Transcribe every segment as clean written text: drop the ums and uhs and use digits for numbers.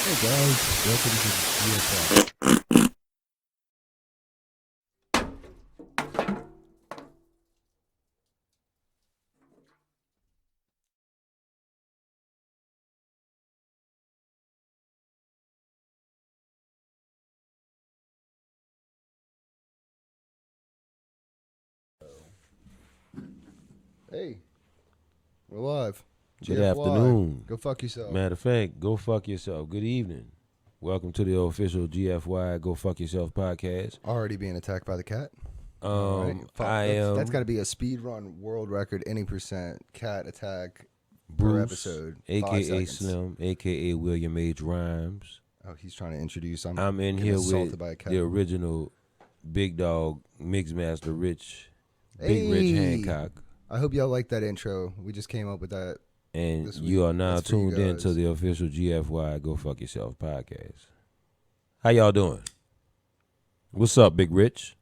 Hey guys, welcome to GFY. Hey, we're live. Good GFY. afternoon. Go fuck yourself. Matter of fact, go fuck yourself. Good evening. Welcome to the official GFY Go Fuck Yourself podcast. Already being attacked by the cat. That's got to be a speed run world record, any % cat attack Bruce, per episode. a.k.a. Slim, a.k.a. WilliamHRhymez. Oh, he's trying to introduce. I'm in here with the original big dog Mixmaster Rich, Big Rich Hancock. I hope y'all like that intro. We just came up with that. And you are now tuned in to the official GFY Go Fuck Yourself podcast. How y'all doing? What's up, Big Rich?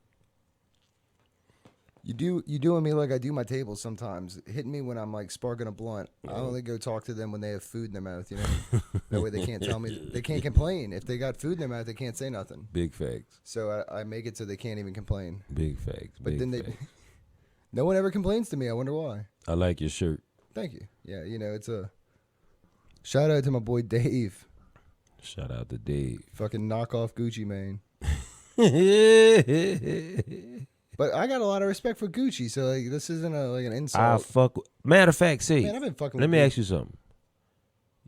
You doing me like I do my tables sometimes. Hitting me when I'm like sparking a blunt. Yeah. I only go talk to them when they have food in their mouth, you know? That way they can't tell me. They can't complain. If they got food in their mouth, they can't say nothing. Big facts. So I make it so they can't even complain. Big facts. But then facts. No one ever complains to me. I wonder why. I like your shirt. Thank you. Yeah, you know, it's a shout out to my boy Dave. Shout out to Dave. Fucking knockoff Gucci Mane. But I got a lot of respect for Gucci, so like this isn't an insult. Matter of fact, see. Man, I've been fucking. Let me ask you something.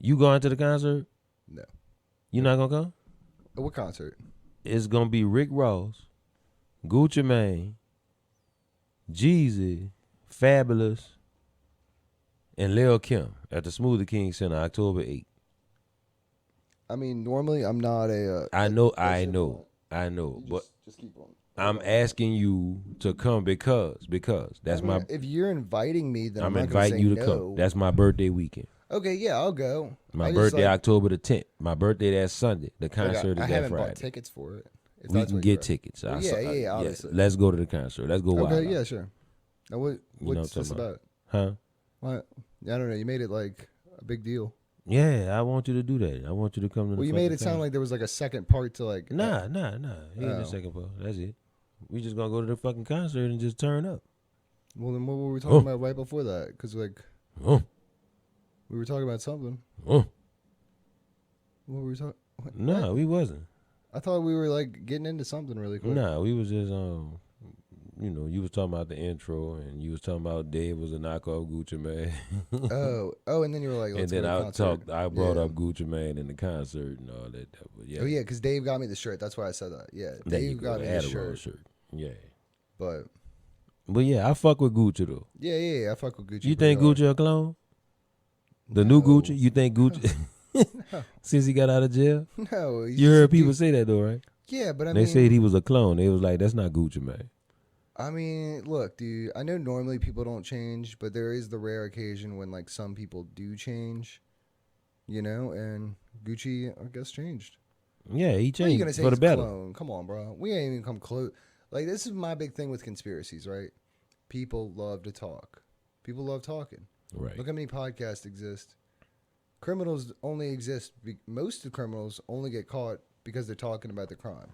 You going to the concert? No. You not gonna go? What concert? It's gonna be Rick Ross, Gucci Mane, Jeezy, Fabulous, and Lil Kim at the Smoothie King Center, October 8th. I mean, normally I'm not a. I know, but just keep on. I'm asking you to come because that's my. If you're inviting me, then I'm not inviting you to no. come. That's my birthday weekend. Okay, yeah, I'll go. My birthday, October the 10th. My birthday that Sunday. The concert is that Friday. I haven't bought tickets for it. We can get tickets. Well, yeah, obviously. Let's go to the concert. Let's go wild. Okay, yeah, sure. Now, what's this about? Huh? What? I don't know. You made it like a big deal. Yeah, I want you to do that. I want you to come to the Well, you made it sound like there was like a second part to like... Nah. Ain't the second part. That's it. We just gonna go to the fucking concert and just turn up. Well, then what were we talking about right before that? Because, like... We were talking about something. What were we talking... Nah, we wasn't. I thought we were like getting into something really quick. Nah, we was just you was talking about the intro and you was talking about Dave was a knockoff Gucci Mane. oh, and then you were like, let's and then I brought yeah. up Gucci Mane in the concert and all that. Yeah. Oh yeah, because Dave got me the shirt. That's why I said that. Yeah, Dave got me the shirt. Yeah. But yeah, I fuck with Gucci though. Yeah, I fuck with Gucci. You think Gucci a clone? The new Gucci? You think Gucci? No. Since he got out of jail? No. You heard people say that though, right? Yeah, but I mean... They said he was a clone. They was like, that's not Gucci, man. I mean, look, dude, I know normally people don't change, but there is the rare occasion when, like, some people do change, you know, and Gucci, I guess, changed. Yeah, he changed what are you gonna say for the better. Clone? Come on, bro. We ain't even come close. Like, this is my big thing with conspiracies, right? People love to talk. People love talking. Right. Look how many podcasts exist. Criminals only exist. Most of criminals only get caught because they're talking about the crime,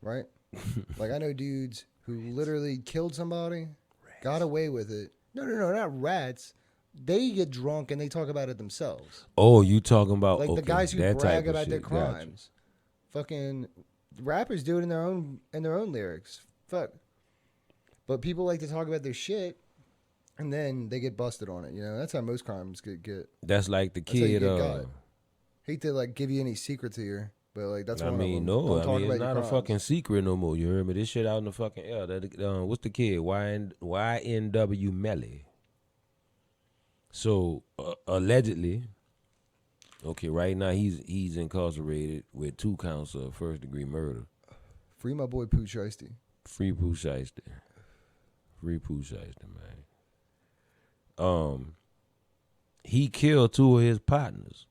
right? Like, I know dudes who literally killed somebody, got away with it. No, not rats. They get drunk and they talk about it themselves. Oh, you talking about like the guys who brag about their Gotcha. crimes. Fucking rappers do it in their own lyrics. Fuck. But people like to talk about their shit. And then they get busted on it, you know. That's how most crimes get. That's like the kid. Hate to like give you any secrets here, but like that's. I mean, no. I mean, it's not a fucking secret no more. You heard me? This shit out in the fucking air. What's the kid? YNW Melly. So allegedly, okay, right now he's incarcerated with 2 counts of first-degree murder. Free my boy Pooh Shiesty. Free Pooh Shiesty. Free Pooh Shiesty, man. He killed 2 of his partners.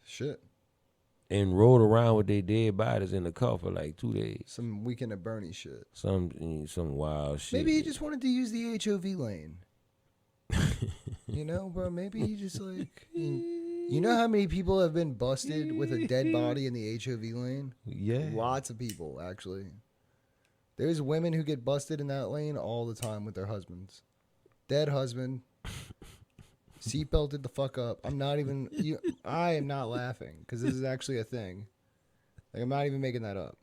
Shit. And rode around with their dead bodies in the car for like 2 days. Some Weekend at Bernie shit. Some wild shit. Maybe he just wanted to use the HOV lane. You know, bro. Maybe he just like. You know how many people have been busted with a dead body in the HOV lane? Yeah. Lots of people, actually. There's women who get busted in that lane all the time with their husbands. Dead husband. Seatbelted the fuck up. I'm not even... I am not laughing, because this is actually a thing. Like, I'm not even making that up.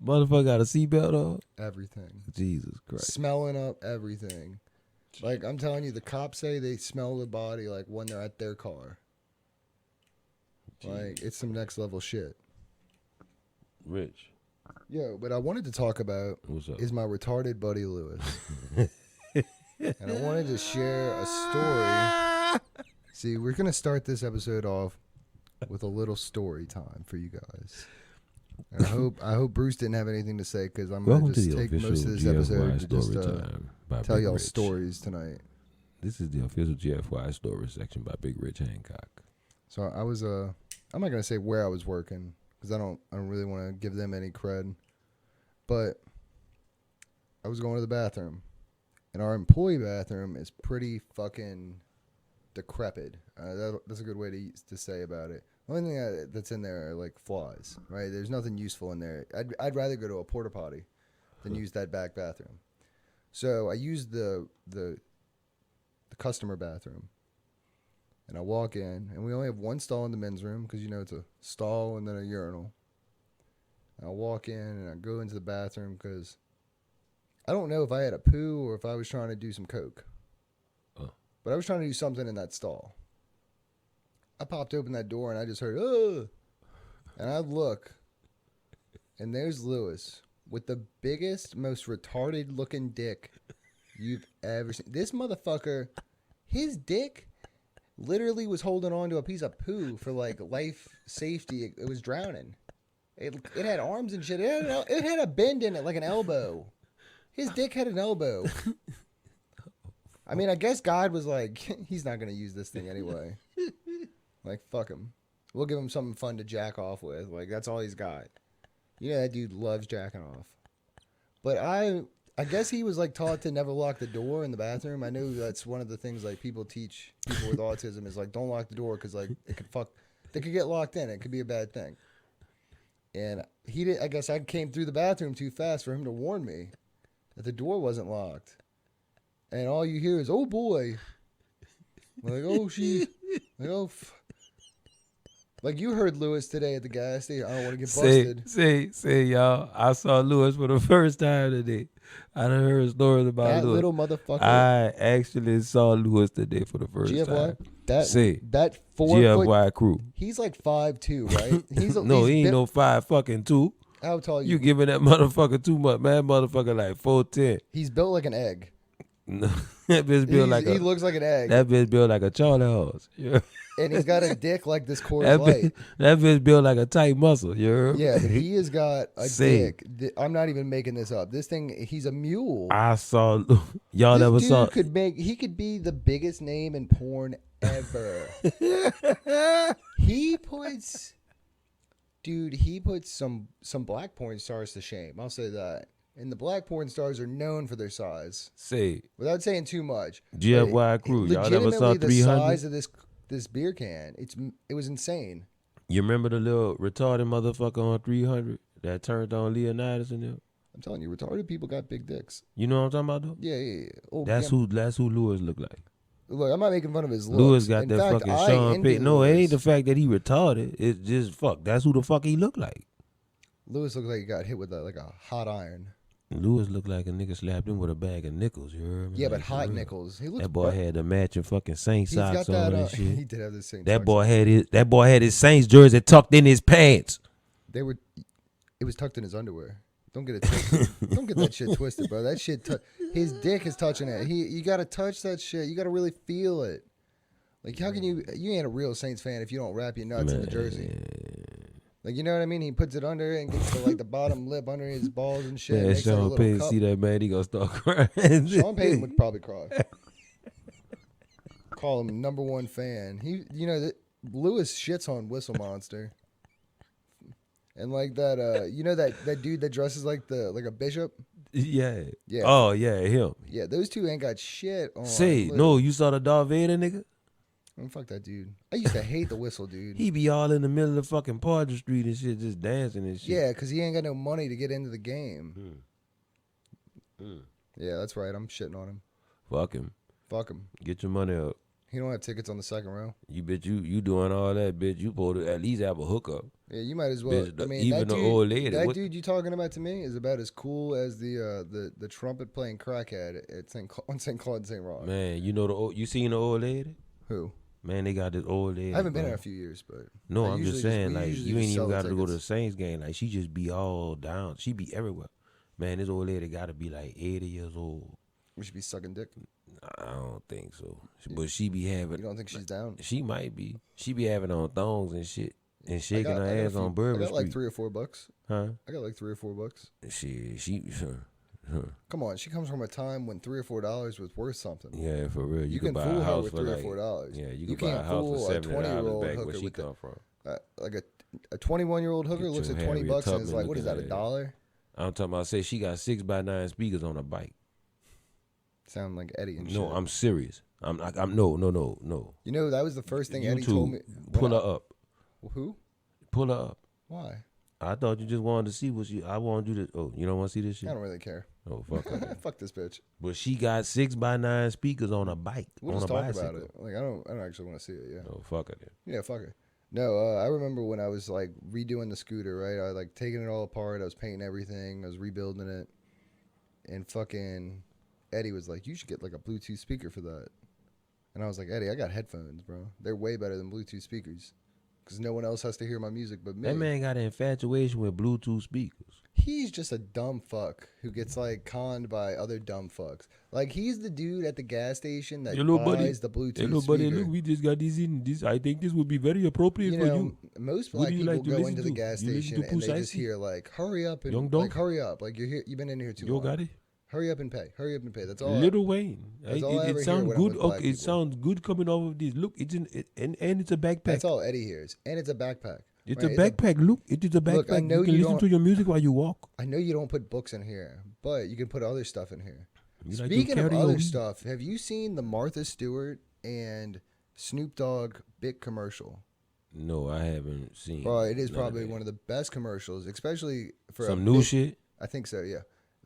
Motherfucker got a seatbelt on? Everything. Jesus Christ. Smelling up everything. Like, I'm telling you, the cops say they smell the body like when they're at their car. Like, it's some next level shit. Rich. Yo, but I wanted to talk about is my retarded buddy Lewis. And I wanted to share a story. See, we're going to start this episode off with a little story time for you guys. And I hope Bruce didn't have anything to say, because I'm going to just take most of this episode to just tell y'all stories tonight. This is the official GFY story section by Big Rich Hancock. So I was I'm not going to say where I was working, because I don't really want to give them any cred. But I was going to the bathroom, and our employee bathroom is pretty fucking decrepit. That's a good way to say about it. The only thing that's in there are like flies, right? There's nothing useful in there. I'd rather go to a porta potty than use that back bathroom. So I used the customer bathroom, and I walk in, and we only have one stall in the men's room, because it's a stall and then a urinal. And I walk in and I go into the bathroom because I don't know if I had a poo or if I was trying to do some coke. But I was trying to do something in that stall. I popped open that door and I just heard, ugh. And I look, and there's Lewis with the biggest, most retarded looking dick you've ever seen. This motherfucker, his dick literally was holding on to a piece of poo for like life safety. It was drowning. It had arms and shit. It had a bend in it like an elbow. His dick had an elbow. I mean, I guess God was like, he's not going to use this thing anyway. Like, fuck him. We'll give him something fun to jack off with. Like, that's all he's got. That dude loves jacking off. But I guess he was, like, taught to never lock the door in the bathroom. I know that's one of the things, like, people teach people with autism is, like, don't lock the door because, like, they could get locked in. It could be a bad thing. And I guess I came through the bathroom too fast for him to warn me that the door wasn't locked. And all you hear is, oh, boy. Like, oh, like you heard Lewis today at the gas station. I don't want to get busted. Say, y'all. I saw Lewis for the first time today. I done heard stories about that Lewis. Little motherfucker. I actually saw Lewis today for the first time. That 4 GFY crew. He's like 5'2", right? He ain't no 5'2". How tall are you? You giving that motherfucker too much, man. Motherfucker like 4'10". He's built like an egg. No, that bitch built he looks like an egg. That bitch built like a Charlie horse. Yeah. And he's got a dick like this Coors Light. That bitch built like a tight muscle. You heard? Yeah, but he has got a dick. I'm not even making this up. This thing, he's a mule. I saw y'all never saw. He could be the biggest name in porn ever. He puts some black porn stars to shame. I'll say that. And the black porn stars are known for their size. Without saying too much. GFY crew, y'all never saw 300? The size of this beer can, it was insane. You remember the little retarded motherfucker on 300 that turned on Leonidas and them? I'm telling you, retarded people got big dicks. You know what I'm talking about, though? Yeah. Oh, that's who Lewis looked like. Look, I'm not making fun of his looks. Lewis got that fucking Sean Pitt. No, it ain't the fact that he retarded. It's just that's who the fuck he looked like. Lewis looked like he got hit with like a hot iron. Lewis looked like a nigga slapped him with a bag of nickels. You heard me? Yeah, but hot nickels. That boy had the matching fucking Saint socks on and shit. He did have the Saint. That boy had his Saints jersey tucked in his pants. It was tucked in his underwear. Don't get it twisted. Don't get that shit twisted, bro. That shit, his dick is touching it. You got to touch that shit. You got to really feel it. Like, how can you ain't a real Saints fan if you don't wrap your nuts in the jersey. Like, you know what I mean? He puts it under and gets to like the bottom lip under his balls and shit. Yeah, Sean Payton see that, man, he gonna start crying. Sean Payton would probably cry. Call him #1 fan. Lewis shits on Whistle Monster. And like that, that dude that dresses like a bishop. Yeah. Oh yeah, him. Yeah, those two ain't got shit on. No, you saw the Darth Vader nigga? Oh, fuck that dude. I used to hate the whistle, dude. He be all in the middle of fucking Parker Street and shit, just dancing and shit. Yeah, because he ain't got no money to get into the game. Yeah, that's right. I'm shitting on him. Fuck him. Fuck him. Get your money up. He don't have tickets on the second row. You bitch, you doing all that, bitch. You supposed to at least have a hookup. Yeah, you might as well. Bitch, I mean, even that the dude, old lady. That dude you talking about to me is about as cool as the trumpet playing crackhead on St. Claude and St. Rod. Man, you know you seen the old lady? Who? Man, they got this old lady. I haven't been in a few years, but no, I'm just saying, like, you ain't even got to go to the tickets. Saints game. Like, she just be all down. She be everywhere. Man, this old lady got to be like 80 years old. We should be sucking dick. I don't think so. But she be having. You don't think she's down? She might be. She be having on thongs and shit and shaking her ass on Bourbon I got like Street. $3 or $4. Huh? I got like $3 or $4. She. Come on, she comes from a time when $3 or $4 was worth something. Yeah, for real. You can buy fool a her house with for $3 or like, $4. yeah, you You can buy a can't house fool for a $70 20-year-old back hooker where she with come from. Like a 21-year-old hooker Get looks your at $20 Harriet and is Tubman like, what is that, looking $1? I'm talking about, say she got 6x9 speakers on a bike. Sound like Eddie and shit. No, I'm serious. I'm no. You know, that was the first thing Eddie YouTube, told me. pull her up. Who? Pull her up. Why? I thought you just wanted to see what I wanted you to. Oh, you don't want to see this shit? I don't really care. Oh, fuck her. Fuck this bitch. But she got 6x9 speakers on a bike. We'll on just a talk bicycle. about it. Like I don't actually want to see it. Yeah. Oh, fuck her then. Yeah, fuck her. No, I remember when I was like redoing the scooter, right? I like taking it all apart. I was painting everything. I was rebuilding it, and fucking Eddie was like, "You should get like a Bluetooth speaker for that." And I was like, "Eddie, I got headphones, bro. They're way better than Bluetooth speakers, because no one else has to hear my music but me." That man got an infatuation with Bluetooth speakers. He's just a dumb fuck who gets like conned by other dumb fucks. Like he's the dude at the gas station that buys the Bluetooth Hello, speaker. buddy. Look, we just got this in. This I think this would be very appropriate for you. Most black people like to go listen into the to? gas You listen station to and they Pussy just Icy? hear like, "Hurry up and Young dog? like hurry up, like you've been in here too You long. got it. Hurry up and pay. Hurry up and pay." That's all. Little Wayne. That's all I ever It hear sounds when I'm good. with black Okay, it people. sounds good coming off of this. Look, and it's a backpack. That's all Eddie hears, and it's a backpack. It's right? a backpack. Look, it is a backpack. Look, I know you can you listen don't- to your music while you walk. I know you don't put books in here, but you can put other stuff in here. You like to Speaking of carry other your- stuff, have you seen the Martha Stewart and Snoop Dogg Bic commercial? No, I haven't seen. Bro, it is none of probably that. one of the best commercials, especially for Some a new Bic- shit. I think so, yeah.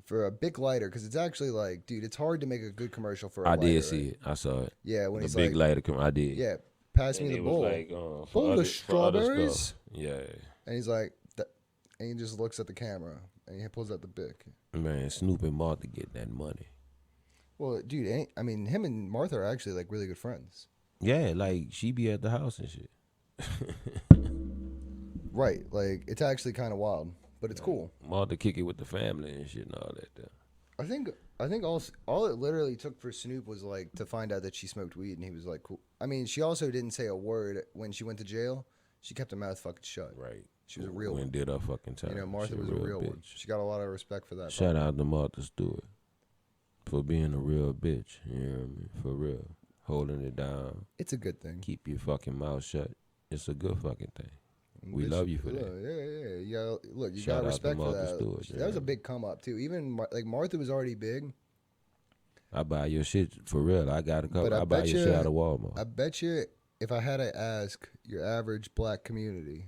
For a Bic lighter, because it's actually like, dude, it's hard to make a good commercial for a I lighter. did see right? it. I saw it. Yeah, when The he's big like, lighter. I did. yeah, pass And me the it bowl. was like, Bowl for of other strawberries? stuff. Yeah. And he's like, and he just looks at the camera and he pulls out the Bic. Man, Snoop and Martha get that money. Well, dude, I mean, him and Martha are actually like really good friends. Yeah, like she be at the house and shit. Right, like it's actually kind of wild, but it's cool. Martha kick it with the family and shit and all that. There. I think all it literally took for Snoop was like to find out that she smoked weed, and he was like, cool. I mean, she also didn't say a word when she went to jail. She kept her mouth fucking shut. Right. She was a real one. one. Did her fucking time. You know, Martha She was a real one. She got a lot of respect for that. Shout out to Martha Stewart for being a real bitch. You know what I mean? For real. Holding it down. It's a good thing. Keep your fucking mouth shut. It's a good fucking thing. We Bitch, love you for look, that. Yeah. You gotta, look, you Shout got out to respect for Martha that. Stewart, That was yeah. a big come up too. Even like Martha was already big. I buy your shit for real. I got a couple. But I I buy bet your you- shit out of Walmart. I bet you if I had to ask your average black community,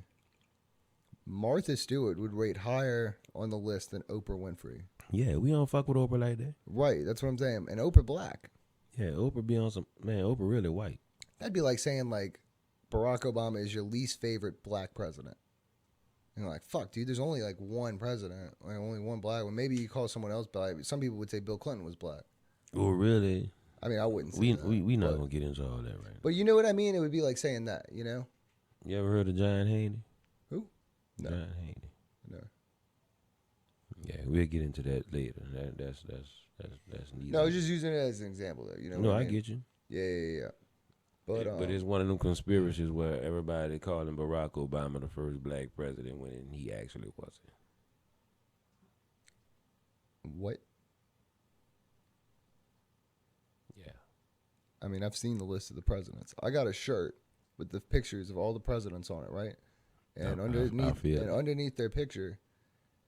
Martha Stewart would rate higher on the list than Oprah Winfrey. Yeah, we don't fuck with Oprah like that. Right, that's what I'm saying. And Oprah black. Yeah, Oprah be on some, man, Oprah really white. That'd be like saying like Barack Obama is your least favorite black president. And you're like, fuck, dude, there's only like one president, like only one black one. Maybe you call someone else black. Some people would say Bill Clinton was black. Oh, really? I mean, I wouldn't say We that. we not but, gonna get into all that right now. but you know what I mean? It would be like saying that, you know? You ever heard of John Haney? Who? No. John Haney. No. Yeah, we'll get into that later. That's neither. No, I was just using it as an example though. You know No, what I I mean? get you. Yeah. But But it's one of them conspiracies where everybody calling Barack Obama the first black president when he actually wasn't. what? Yeah. I mean, I've seen the list of the presidents. I got a shirt with the pictures of all the presidents on it, right? And I feel it. underneath their picture,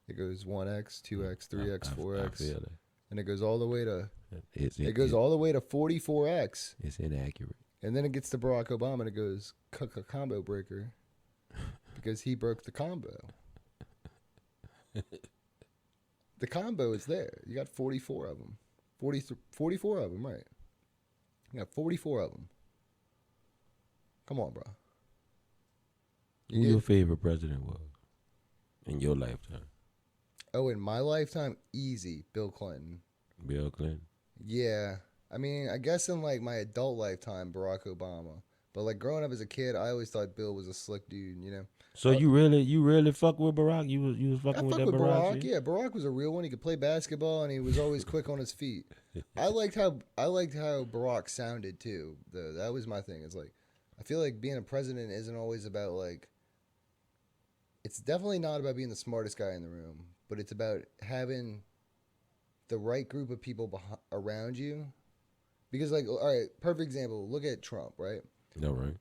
it goes 1X, 2X, 3X, I 4X, feel it. and it goes all the way to It goes all the way to 44X. It's inaccurate. And then it gets to Barack Obama and it goes, combo breaker. Because he broke the combo. The combo is there. You got 44 of them. 44 of them, right? You got 44 of them. Come on, bro. Who your favorite president was in your lifetime? Oh, in my lifetime, easy. Bill Clinton. Bill Clinton? Yeah. I mean, I guess in like my adult lifetime, Barack Obama. But like growing up as a kid, I always thought Bill was a slick dude, you know. So you really fuck with Barack? You was fucking with that Barack? Yeah, Barack was a real one. He could play basketball and he was always quick on his feet. I liked how Barack sounded too. That was my thing. It's like I feel like being a president isn't always about like. It's definitely not about being the smartest guy in the room, but it's about having the right group of people around you. Because like, all right, perfect example. Look at Trump, right? No, right.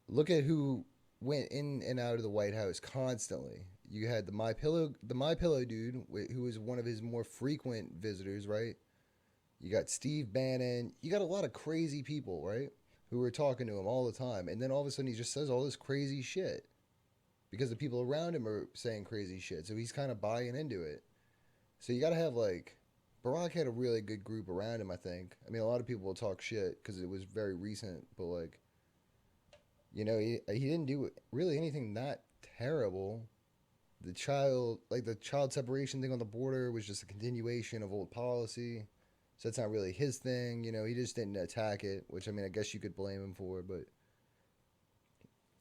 Look at who went in and out of the White House constantly. You had the My Pillow dude, who was one of his more frequent visitors, right? You got Steve Bannon. You got a lot of crazy people, right, who were talking to him all the time. And then all of a sudden he just says all this crazy shit because the people around him are saying crazy shit. So he's kind of buying into it. So you got to have like, Barack had a really good group around him, I think. I mean, a lot of people will talk shit because it was very recent, but like, you know, he didn't do really anything that terrible. The child separation thing on the border was just a continuation of old policy. So that's not really his thing. You know, he just didn't attack it, which, I mean, I guess you could blame him for. But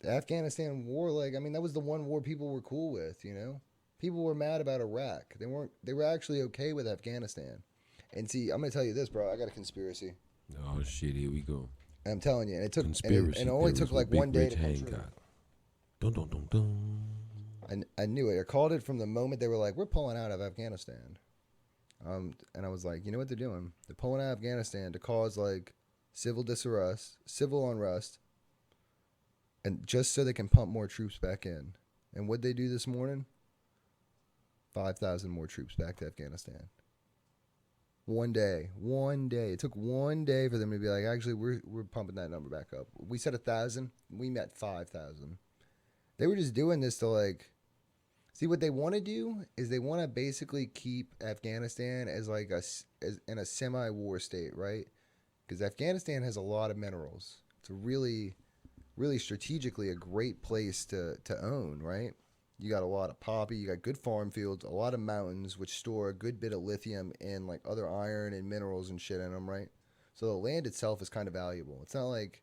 the Afghanistan war, like, I mean, that was the one war people were cool with, you know? People were mad about Iraq. They were actually okay with Afghanistan. And see, I'm going to tell you this, bro. I got a conspiracy. Oh, shit, here we go. I'm telling you, and it took, and it only took like one day to come true. Dun, dun, dun, dun. I knew it. I called it from the moment they were like, "We're pulling out of Afghanistan," and I was like, "You know what they're doing? They're pulling out of Afghanistan to cause like civil unrest, and just so they can pump more troops back in." And what'd they do this morning? 5,000 more troops back to Afghanistan. One day. It took one day for them to be like, actually, we're pumping that number back up. We said 1,000. We met 5,000. They were just doing this to like, see what they want to do is they want to basically keep Afghanistan as like as in a semi-war state, right? Because Afghanistan has a lot of minerals. It's a really, really strategically a great place to own, right? You got a lot of poppy, you got good farm fields, a lot of mountains, which store a good bit of lithium and like other iron and minerals and shit in them, right? So the land itself is kind of valuable. It's not like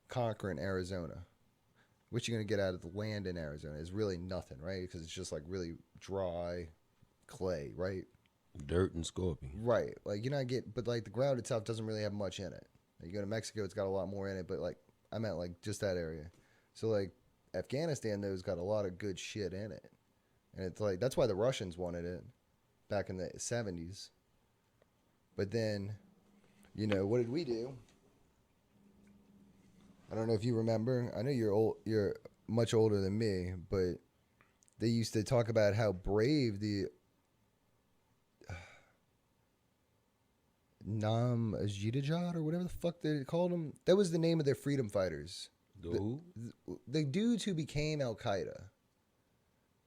conquering Arizona. What you're going to get out of the land in Arizona is really nothing, right? Because it's just like really dry clay, right? Dirt and scorpion. Right. Like you're not but like the ground itself doesn't really have much in it. Like, you go to Mexico, it's got a lot more in it, but like I meant like just that area. So like Afghanistan, though, has got a lot of good shit in it. And it's like, that's why the Russians wanted it back in the 70s. But then, you know, what did we do? I don't know if you remember. I know you're much older than me, but they used to talk about how brave the Nam-Ajidajad or whatever the fuck they called them. That was the name of their freedom fighters. The dudes who became Al-Qaeda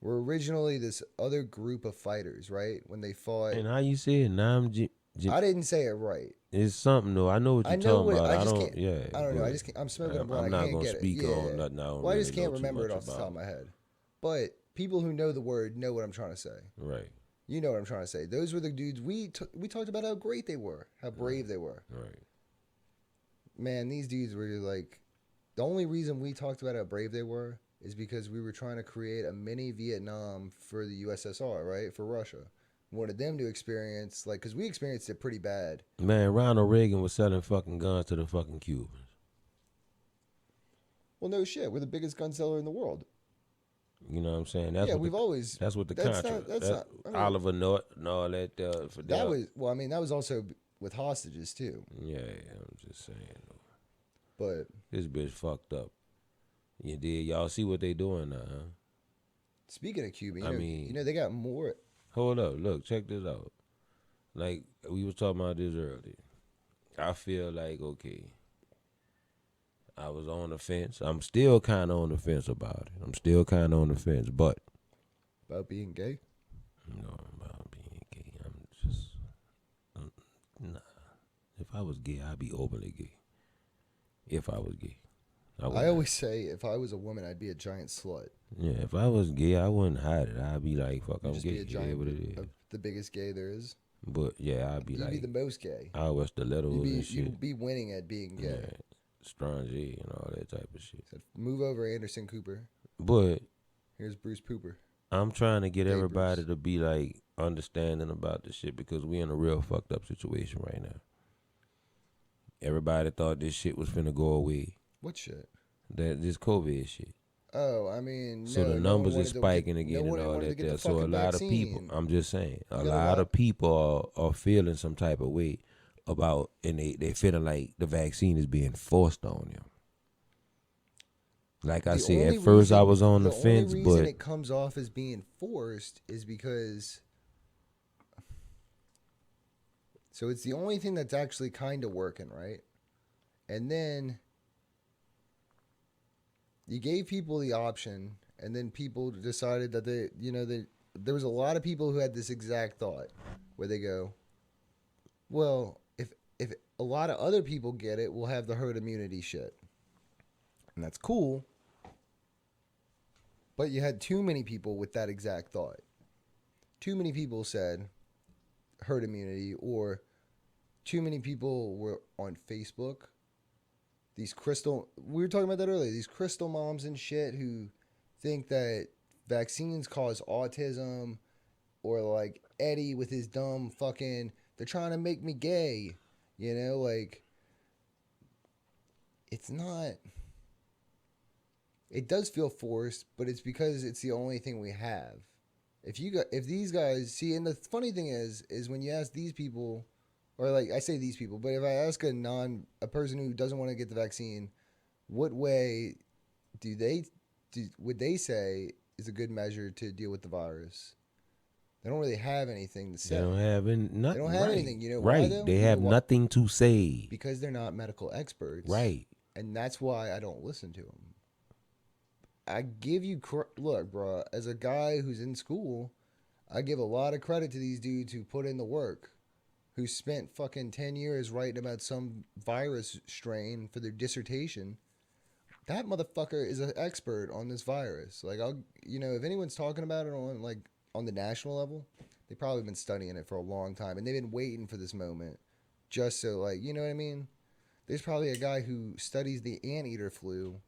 were originally this other group of fighters, right? When they fought. And how you say it? I didn't say it right. It's something though. I know what you're talking about. I don't know. I just can't. I'm smoking a blunt. I'm not going to speak on nothing. Well, I just can't remember it off the top of my head. But people who know the word know what I'm trying to say. Right. You know what I'm trying to say. Those were the dudes we talked about how great they were, how brave they were. Right. Man, these dudes were like, the only reason we talked about how brave they were is because we were trying to create a mini Vietnam for the USSR, right? For Russia. We wanted them to experience, like, because we experienced it pretty bad. Man, Ronald Reagan was selling fucking guns to the fucking Cubans. Well, no shit. We're the biggest gun seller in the world. You know what I'm saying? That's what the Contra. Oliver North and all that. That was also with hostages, too. Yeah, I'm just saying. But this bitch fucked up. You did. Y'all see what they doing now, huh? Speaking of Cuba, you know, they got more. Hold up. Look, check this out. Like, we was talking about this earlier. I feel like, okay, I was on the fence. I'm still kind of on the fence about it. But About being gay? No, about being gay. I'm just nah. If I was gay, I'd be openly gay. If I was gay, I always say if I was a woman, I'd be a giant slut. Yeah, if I was gay, I wouldn't hide it. I'd be like, fuck, I'm just gay. Be a giant, what it is. The biggest gay there is. But yeah, I'd be You'd like, be the most gay. I was stilettos and shit. You'd be winning at being gay. Yeah, Strange and all that type of shit. Said, move over, Anderson Cooper. But here's Bruce Pooper. I'm trying to get everybody to be like understanding about this shit because we in a real fucked up situation right now. Everybody thought this shit was finna go away. What shit? This COVID shit. Oh, I mean, so the numbers are spiking again and all that there. So a lot of people, I'm just saying, a lot of people are feeling some type of way about, and they feeling like the vaccine is being forced on them. Like I said, at first I was on the fence, but the only reason it comes off as being forced is because, so it's the only thing that's actually kind of working, right? And then you gave people the option, and then people decided that there was a lot of people who had this exact thought, where they go, well, if a lot of other people get it, we'll have the herd immunity shit, and that's cool. But you had too many people with that exact thought. Too many people said herd immunity, or too many people were on Facebook. We were talking about that earlier, these crystal moms and shit who think that vaccines cause autism, or like Eddie with his dumb fucking, they're trying to make me gay. Like, it's not. It does feel forced, but it's because it's the only thing we have. If these guys see, and the funny thing is when you ask these people, or like I say these people, but if I ask a person who doesn't want to get the vaccine, what way would they say is a good measure to deal with the virus? They don't really have anything to say. They don't have nothing. They don't have anything. You know why, why, though? They have nothing to say. Because they're not medical experts. Right. And that's why I don't listen to them. I give you look, bro. As a guy who's in school, I give a lot of credit to these dudes who put in the work, who spent fucking 10 years writing about some virus strain for their dissertation. That motherfucker is an expert on this virus. Like, if anyone's talking about it on the national level, they've probably been studying it for a long time, and they've been waiting for this moment, just so, like, you know what I mean? There's probably a guy who studies the anteater flu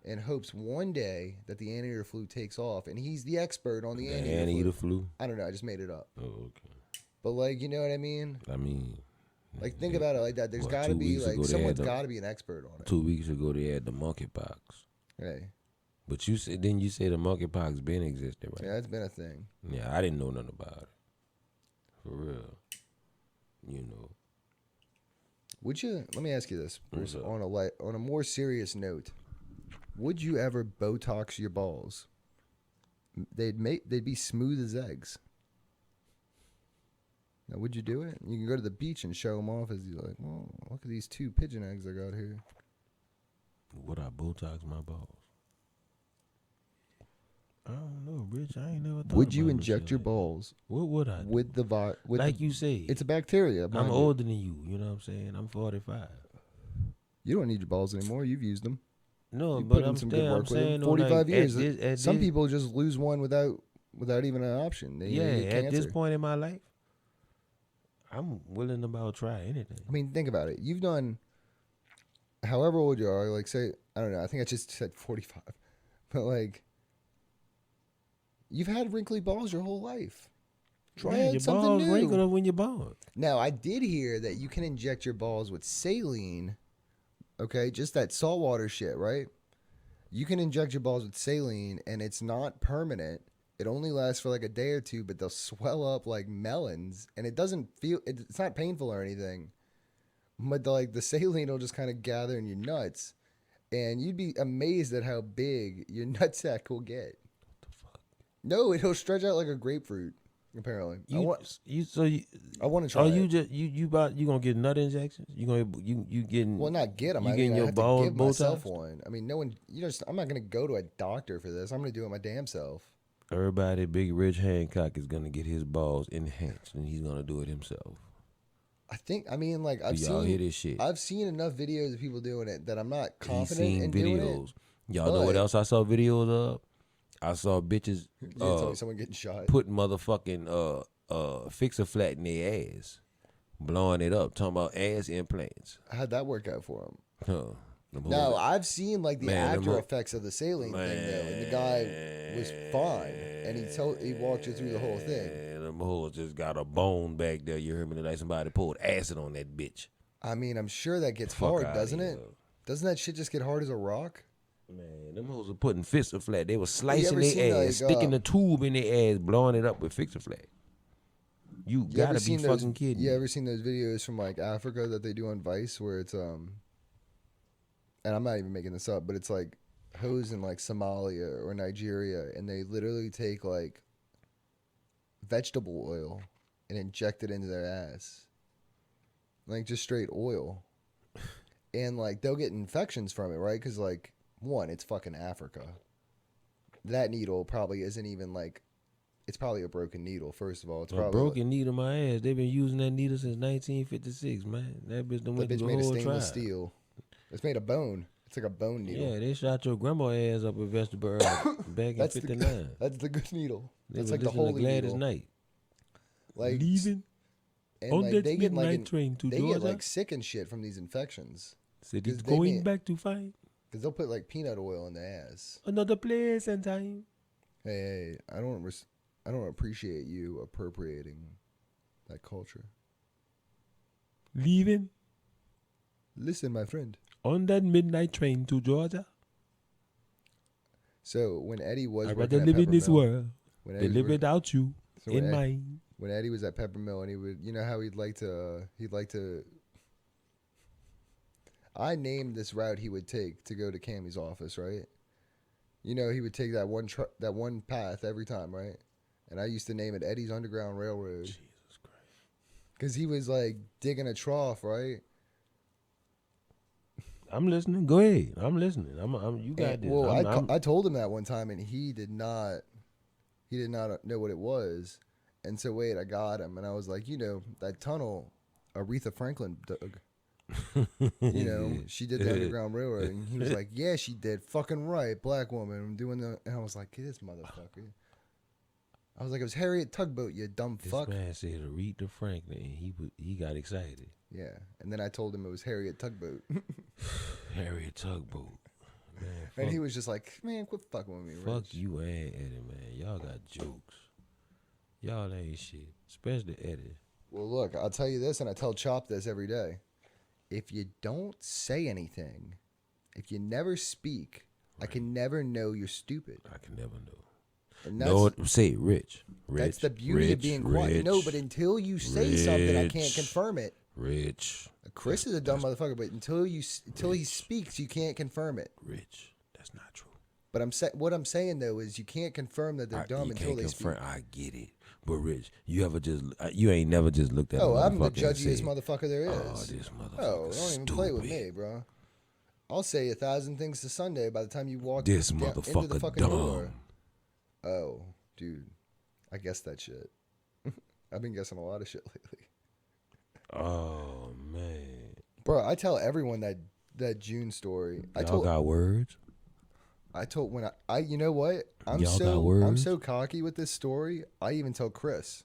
and hopes one day that the anteater flu takes off, and he's the expert on the anteater flu. I don't know. I just made it up. Oh, okay. But, like, you know what I mean? Like, think about it like that. There's got to be, like, someone's got to be an expert on it. 2 weeks ago, they had the monkeypox. Hey. But you say the monkeypox been existing, right? Yeah, it's been a thing. Yeah, I didn't know nothing about it. For real. Let me ask you this, Bruce, on a more serious note. Would you ever Botox your balls? They'd be smooth as eggs. Now, would you do it? You can go to the beach and show them off as you're like, oh, look at these 2 pigeon eggs I got here. Would I Botox my balls? I don't know, Rich. I ain't never thought. Would you inject your balls? What would I do? With the virus? Like you say, it's a bacteria. I'm older than you. You know what I'm saying? I'm 45. You don't need your balls anymore. You've used them. No, but I'm saying 45 years. Some people just lose one without even an option. At this point in my life, I'm willing to about try anything. I mean, think about it. You've done, however old you are, like, say, I don't know, I think I just said 45. But, like, you've had wrinkly balls your whole life. Try something new. Your balls wrinkle up when you're born. Now, I did hear that you can inject your balls with saline. Okay, just that saltwater shit, right? You can inject your balls with saline, and it's not permanent. It only lasts for like a day or two, but they'll swell up like melons, and it's not painful or anything. But the saline will just kind of gather in your nuts, and you'd be amazed at how big your nutsack will get. What the fuck? No, it'll stretch out like a grapefruit. Apparently, I want to try. Oh, you gonna get nut injections? You getting? Well, not get them. I getting your have balls to give myself Botox? one. I mean, no one. I'm not gonna go to a doctor for this. I'm gonna do it my damn self. Everybody, Big Rich Hancock is gonna get his balls enhanced, and he's gonna do it himself. I've seen hear this shit? I've seen enough videos of people doing it that I'm not confident in videos. doing it. Y'all know what else I saw videos of? I saw bitches someone getting shot. putting motherfucking fixer flat in their ass, blowing it up, talking about ass implants. How'd that work out for him? Huh. No, I've seen like the after effects of the saline thing though, and the guy was fine, and he walked you through the whole thing. And them hoes just got a bone back there. You heard me tonight? Somebody poured acid on that bitch. I mean, I'm sure that gets hard, doesn't it? Doesn't that shit just get hard as a rock? Man, them hoes are putting fixer flat. They were slicing their ass, sticking the tube in their ass, blowing it up with fixer flat. You gotta be fucking kidding me. You ever seen those videos from like Africa that they do on Vice where it's and I'm not even making this up, but it's like hoes in like Somalia or Nigeria, and they literally take like vegetable oil and inject it into their ass, like just straight oil, and like they'll get infections from it, right? Because like one, it's fucking Africa. That needle probably isn't even like, it's probably a broken needle. First of all, it's probably a broken needle. My ass. They've been using that needle since 1956, man. That bitch done went through the whole trial. That bitch made of stainless steel. It's made of bone. It's like a bone needle. Yeah, they shot your grandma's ass up with vegetable oil back in 59. That's the good needle. That's like the holy Gladys needle. Knight. Like leaving on that midnight train to Georgia. They get like sick and shit from these infections. Said it's going back to fight. Because they'll put like peanut oil in their ass. Another place and time. Hey, I don't appreciate you appropriating that culture. Leaving. Listen, my friend. On that midnight train to Georgia. So when Eddie was I'd rather live in this world than live without you in mind. When Eddie was at Peppermill and he would, you know how he'd like to. I named this route he would take to go to Cammy's office, right? You know, he would take that one path every time, right? And I used to name it Eddie's Underground Railroad. Jesus Christ. Because he was like digging a trough, right? I'm listening. Go ahead. I'm listening. You got this. Well, I told him that one time, and he did not know what it was. And so I got him, and I was like, you know, that tunnel Aretha Franklin dug. You know, she did the Underground Railroad, and he was like, yeah, she did. Fucking right, black woman. I'm doing the, and I was like, this motherfucker. I was like, it was Harriet Tugboat, you dumb fuck. This man said Aretha Franklin, and he got excited. Yeah, and then I told him it was Harriet Tugboat. Harriet Tugboat. Man, and he was just like, man, quit fucking with me, Fuck Rich. you and Eddie, man. Y'all got jokes. Y'all ain't shit, especially Eddie. Well, look, I'll tell you this, and I tell Chop this every day. If you don't say anything, if you never speak, right, I can never know you're stupid. I can never know. And say it, Rich. That's the beauty of being quiet. No, but until you say something, I can't confirm it. Rich. Chris is a dumb motherfucker, but until he speaks, you can't confirm it. Rich, that's not true. But what I'm saying though is you can't confirm that they're dumb until they speak. I get it, but Rich, you ain't never just looked at. Oh, I'm the judgiest motherfucker there is. Oh, this motherfucker. Oh, don't even play with me, bro. I'll say 1,000 things to Sunday by the time you walk this into motherfucker the fucking dumb. door. Oh, dude, I guessed that shit. I've been guessing a lot of shit lately. Oh man, bro, I tell everyone that June story. Y'all got words. I told when I you know what? I'm so cocky with this story. I even tell Chris.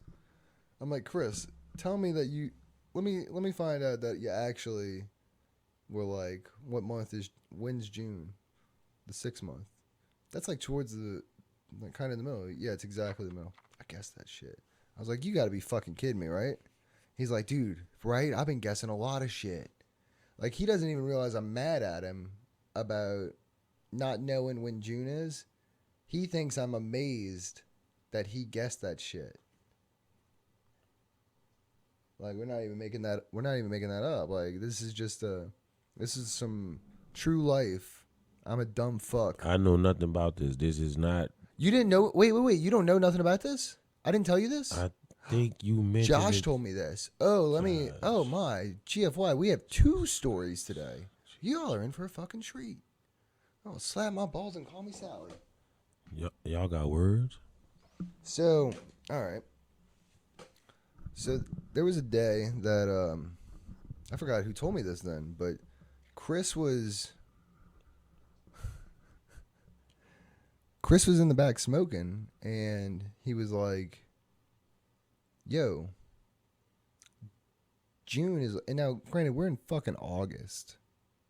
I'm like, Chris, tell me that you. Let me find out that you actually were like, what month when's June? The 6th month. That's like towards the. Like kind of in the middle. Yeah, it's exactly the middle. I guessed that shit. I was like, you got to be fucking kidding me, right? He's like, dude, right? I've been guessing a lot of shit. Like, he doesn't even realize I'm mad at him about not knowing when June is. He thinks I'm amazed that he guessed that shit. Like, we're not even making that up. Like, this is some true life. I'm a dumb fuck. I know nothing about this. This is not. You didn't know? Wait. You don't know nothing about this? I didn't tell you this? I think you mentioned Josh told me this. Oh, my. GFY, we have 2 stories today. Y'all are in for a fucking treat. Oh, slap my balls and call me Sally. Y'all got words? So, all right. So, there was a day that, I forgot who told me this then, but Chris was in the back smoking, and he was like, yo, June is, and now, granted, we're in fucking August.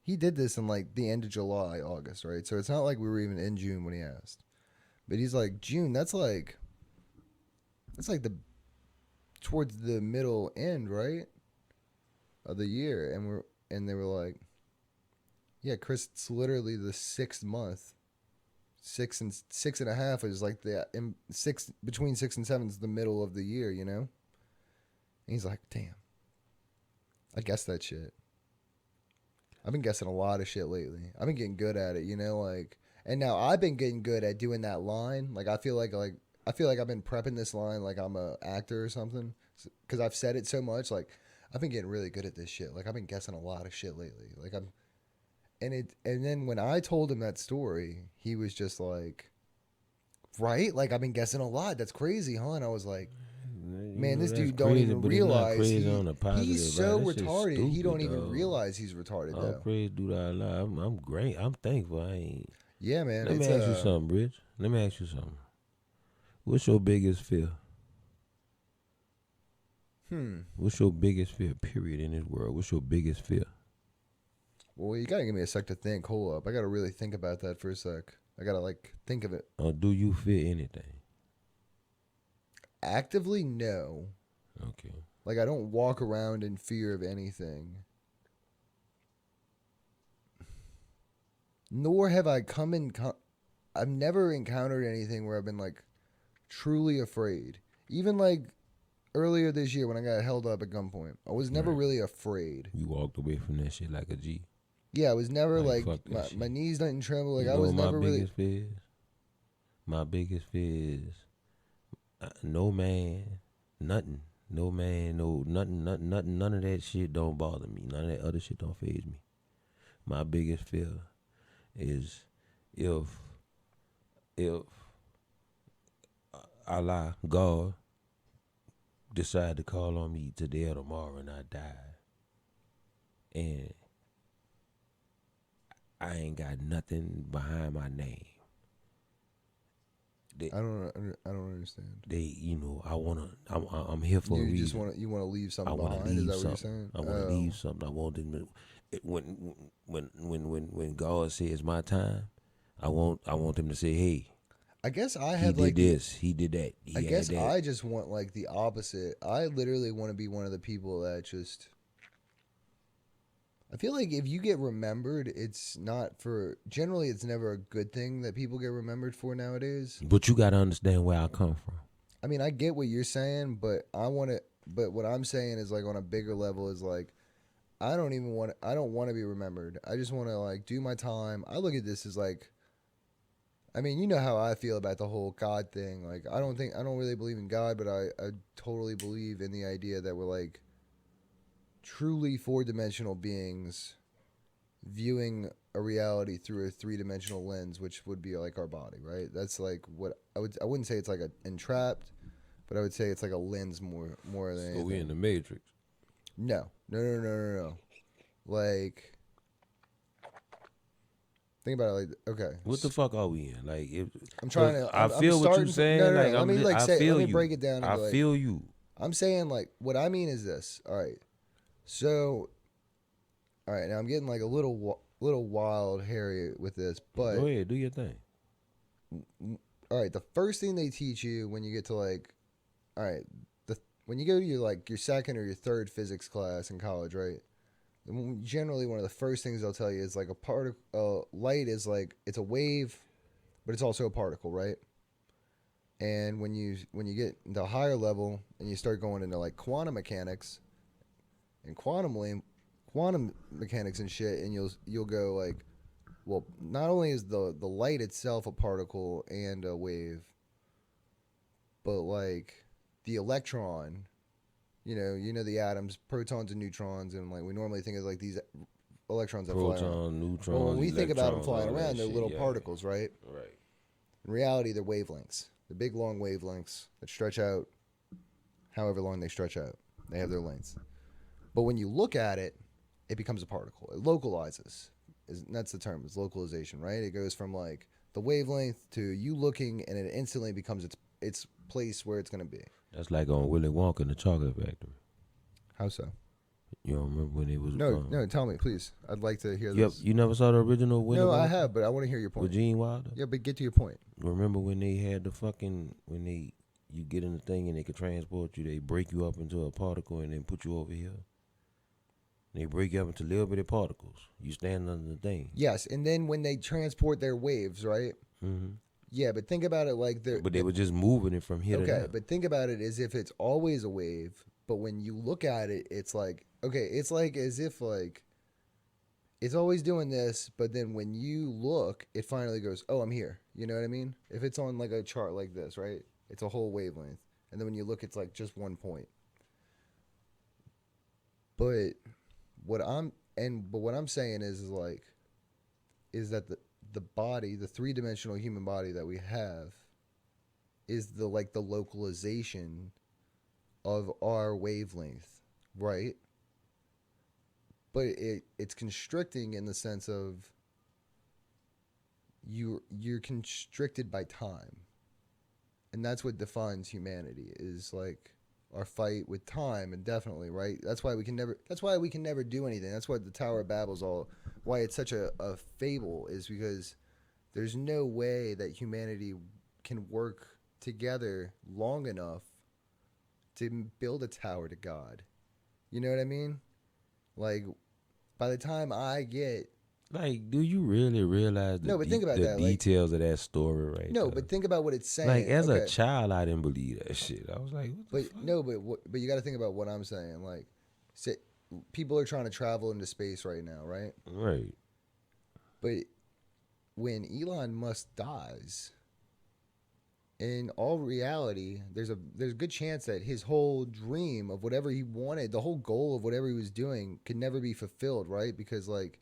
He did this in, like, the end of July, August, right? So it's not like we were even in June when he asked. But he's like, June, that's like towards the middle end, right? Of the year. And they were like, yeah, Chris, it's literally the 6th month. 6 and 6.5 is like between 6 and 7 is the middle of the year, you know? And he's like, damn. I guessed that shit. I've been guessing a lot of shit lately. I've been getting good at it, you know, like, and now I've been getting good at doing that line. Like, I feel like I've been prepping this line like I'm a actor or something, because I've said it so much. Like, I've been getting really good at this shit. Like, I've been guessing a lot of shit lately. Like, and then when I told him that story, he was just like, right? Like, I've been guessing a lot. That's crazy, huh? And I was like, man, this dude don't even realize he's so retarded. Stupid, he don't even realize he's retarded. All praise do that. I'm great. I'm thankful. I ain't. Yeah, man. Let me ask you something, Rich. Let me ask you something. What's your biggest fear? What's your biggest fear? Period. In this world, what's your biggest fear? Well, you gotta give me a sec to think. Hold up, I gotta really think about that for a sec. I gotta like think of it. Do you fear anything? Actively, no. Okay. Like, I don't walk around in fear of anything. Nor have I I've never encountered anything where I've been, like, truly afraid. Even, like, earlier this year when I got held up at gunpoint, I was never really afraid. You walked away from that shit like a G. Yeah, I was never, like my knees didn't tremble. Like, I was never really... My biggest fear is... no man, nothing. No man, no nothing, none of that shit don't bother me. None of that other shit don't faze me. My biggest fear is if Allah, God, decide to call on me today or tomorrow and I die, and I ain't got nothing behind my name. I don't understand. I'm here for a reason. You want to leave something behind? Is that what you're saying? I want to leave something. I want them to, when God says my time, I want them to say, hey, I guess I had he did this, he did that. I guess I just want like the opposite. I literally want to be one of the people that just... I feel like if you get remembered, it's not for... Generally, it's never a good thing that people get remembered for nowadays. But you got to understand where I come from. I mean, I get what you're saying, but but what I'm saying is, like, on a bigger level is, like, I don't want to be remembered. I just want to, like, do my time. I look at this as, like... I mean, you know how I feel about the whole God thing. Like, I don't really believe in God, but I totally believe in the idea that we're, like, truly 4-dimensional beings viewing a reality through a 3-dimensional lens, which would be like our body, right? That's like what I wouldn't say it's like a entrapped, but I would say it's like a lens more than anything. So we in the Matrix? No. Like, think about it like, okay. What the fuck are we in? Like, I'm trying to... I feel what you're saying. No, like, let me break it down. I feel you. I'm saying, like, what I mean is this. All right. So, all right, now I'm getting like a little wild, hairy with this, but go ahead, do your thing. All right, the first thing they teach you when you get to like, all right, when you go to your 2nd or your 3rd physics class in college, right? Generally, one of the first things they'll tell you is like light is like, it's a wave, but it's also a particle, right? And when you get into a higher level and you start going into like quantum mechanics and quantum mechanics and shit, and you'll go like, well, not only is the light itself a particle and a wave, but like the electron, you know the atoms, protons and neutrons, and like we normally think of like these electrons that fly around. Neutrons, well, when we think about them flying around, they're little particles, right? Right. In reality, they're wavelengths. The big long wavelengths that stretch out however long they stretch out. They have their lengths. But when you look at it, it becomes a particle. It localizes. That's the term. It's localization, right? It goes from like the wavelength to you looking, and it instantly becomes its place where it's going to be. That's like on Willy Wonka in the Chocolate Factory. How so? You don't remember when it was... No, tell me, please. I'd like to hear this. You never saw the original Willy Wonka? No, I have, but I want to hear your point. With Gene Wilder? Yeah, but get to your point. Remember when they had the fucking... You get in the thing and they could transport you, they break you up into a particle and then put you over here? They break you up into little bitty particles. You stand under the thing. Yes, and then when they transport their waves, right? Mm-hmm. Yeah, but think about it like they're... But they were just moving it from here to there. Okay, but think about it as if it's always a wave, but when you look at it, it's like... Okay, it's like as if like... It's always doing this, but then when you look, it finally goes, oh, I'm here. You know what I mean? If it's on like a chart like this, right? It's a whole wavelength. And then when you look, it's like just one point. But what I'm saying is that the body, the three-dimensional human body that we have, is the localization of our wavelength, right? But it's constricting in the sense of you're constricted by time. And that's what defines humanity, is like our fight with time, and definitely, right? That's why we can never do anything. That's what the Tower of Babel's why it's such a fable, is because there's no way that humanity can work together long enough to build a tower to God. You know what I mean? Like, by the time I get... Like, do you really realize the details of that story right No, there? But think about what it's saying. Like, as a child, I didn't believe that shit. I was like, what the fuck? No, but you got to think about what I'm saying. Like, people are trying to travel into space right now, right? Right. But when Elon Musk dies, in all reality, there's a good chance that his whole dream of whatever he wanted, the whole goal of whatever he was doing, could never be fulfilled, right? Because, like,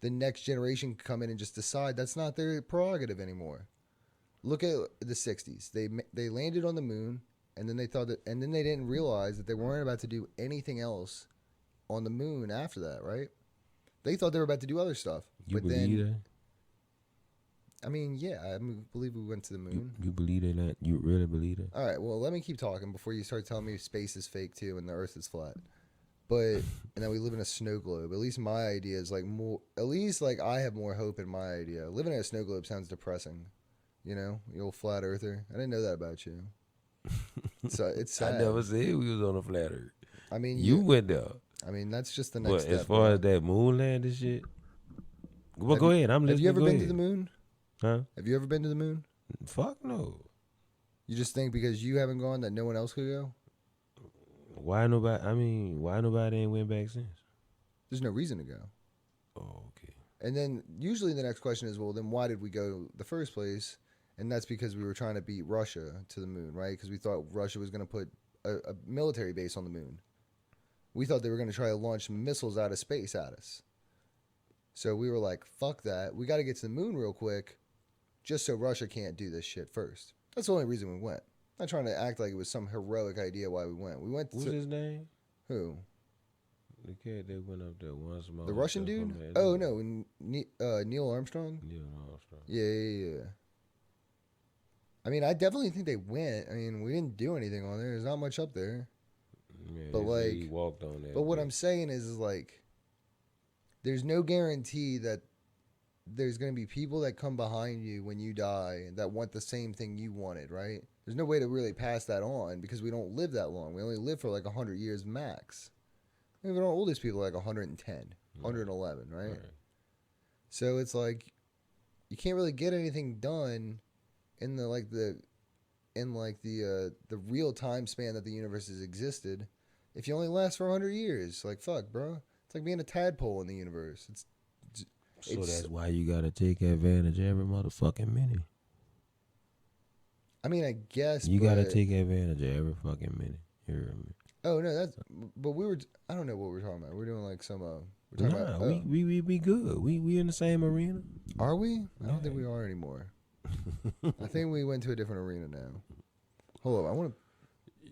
the next generation could come in and just decide that's not their prerogative anymore. Look at the 60s. They landed on the moon, and then they didn't realize that they weren't about to do anything else on the moon after that, right? They thought they were about to do other stuff. You believe that? I mean, yeah, I believe we went to the moon. You believe that? You really believe that? All right, well, let me keep talking before you start telling me space is fake too and the Earth is flat. And then we live in a snow globe. At least my idea is I have more hope in my idea. Living in a snow globe sounds depressing. You know, you old flat earther. I didn't know that about you. So it's sad. I never said we was on a flat earth. I mean, you went there. I mean, that's just the next step. As far as that moon land and shit. Well, go ahead. I'm listening. Have you ever been to the moon? Huh? Have you ever been to the moon? Fuck no. You just think because you haven't gone that no one else could go? Why nobody ain't went back since? There's no reason to go. Oh, okay. And then usually the next question is, well, then why did we go the first place? And that's because we were trying to beat Russia to the moon, right? Because we thought Russia was going to put a military base on the moon. We thought they were going to try to launch missiles out of space at us. So we were like, fuck that. We got to get to the moon real quick just so Russia can't do this shit first. That's the only reason we went. Not trying to act like it was some heroic idea why we went. What's his name? Who? The kid that went up there once. The Russian dude? Oh, no. Neil Armstrong? Neil Armstrong. Yeah. I mean, I definitely think they went. I mean, we didn't do anything on there. There's not much up there. Yeah, but like, he walked on that. But what I'm saying is like, there's no guarantee that there's going to be people that come behind you when you die that want the same thing you wanted, right? There's no way to really pass that on because we don't live that long. We only live for like 100 years max. Even our oldest people are like 110, 111, right? So it's like you can't really get anything done in the real time span that the universe has existed if you only last for 100 years. Like, fuck, bro. It's like being a tadpole in the universe. So that's why you gotta take advantage of every motherfucking minute. I mean, I guess you gotta take advantage of every fucking minute. You hear me? Oh no, but I don't know what we're talking about. We're doing like some we're talking about. We be good. We in the same arena. Are we? I don't think we are anymore. I think we went to a different arena now. Hold on, I want to.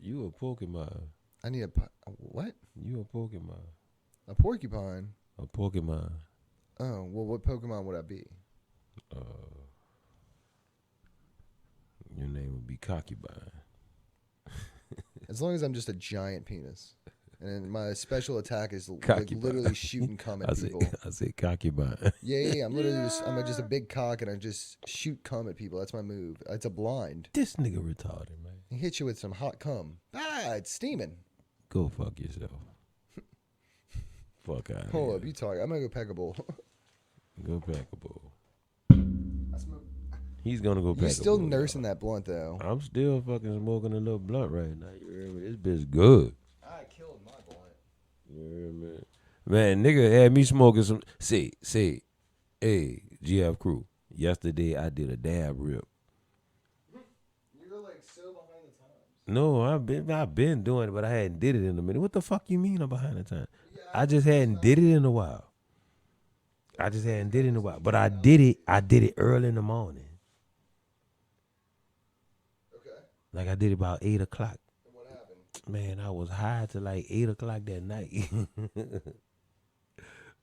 You a Pokemon? I need a what? You a Pokemon? A porcupine? A Pokemon? Oh well, what Pokemon would I be? Your name would be Concubine. As long as I'm just a giant penis. And my special attack is like literally shooting cum at people. I said concubine. Yeah. I'm just a big cock and I just shoot cum at people. That's my move. It's a blind. This nigga retarded, man. He hits you with some hot cum. It's steaming. Go fuck yourself. Fuck out. Hold up, you talking? I'm gonna go peck a bowl. Go pack a bowl. He's gonna go pack a bowl. You're still nursing that blunt though. I'm still fucking smoking a little blunt right now. You hear me? This bitch good. I killed my blunt. You hear me? Man, nigga had me smoking some. Say, hey, GF crew. Yesterday I did a dab rip. You're like so behind the times. No, I've been doing it, but I hadn't did it in a minute. What the fuck you mean I'm behind the time? I just hadn't did it in a while. But I did it early in the morning. Okay. Like I did it about 8 o'clock. And what happened? Man, I was high till like 8 o'clock that night.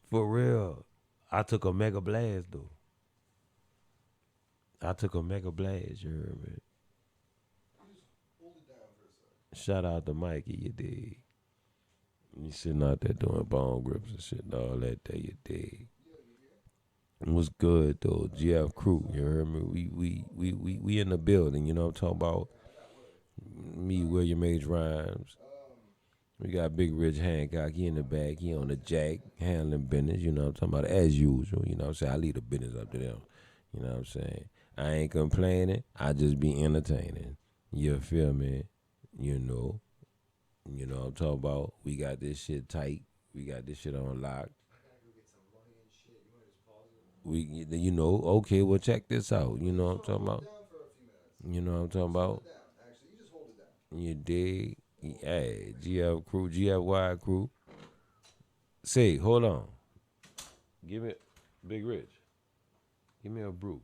For real. I took a mega blast though. You heard me? Just hold it down for a second. Shout out to Mikey, you dig? You sitting out there doing bone grips and shit and all that there, you dig? It was good though, GF crew, you heard me? We in the building, you know what I'm talking about? Me, WilliamHRhymez. We got Big Rich Hancock, he in the back, he on the jack, handling business, you know what I'm talking about, as usual, you know what I'm saying? I leave the business up to them, you know what I'm saying? I ain't complaining, I just be entertaining, you feel me? You know what I'm talking about? We got this shit tight, we got this shit on lock. Okay, well, check this out. You know what I'm talking about? You know what I'm talking about? Actually, you just hold it down. You dig? Hey, GF crew, GFY crew. Say, hold on. Give me, Big Rich. Give me a brew.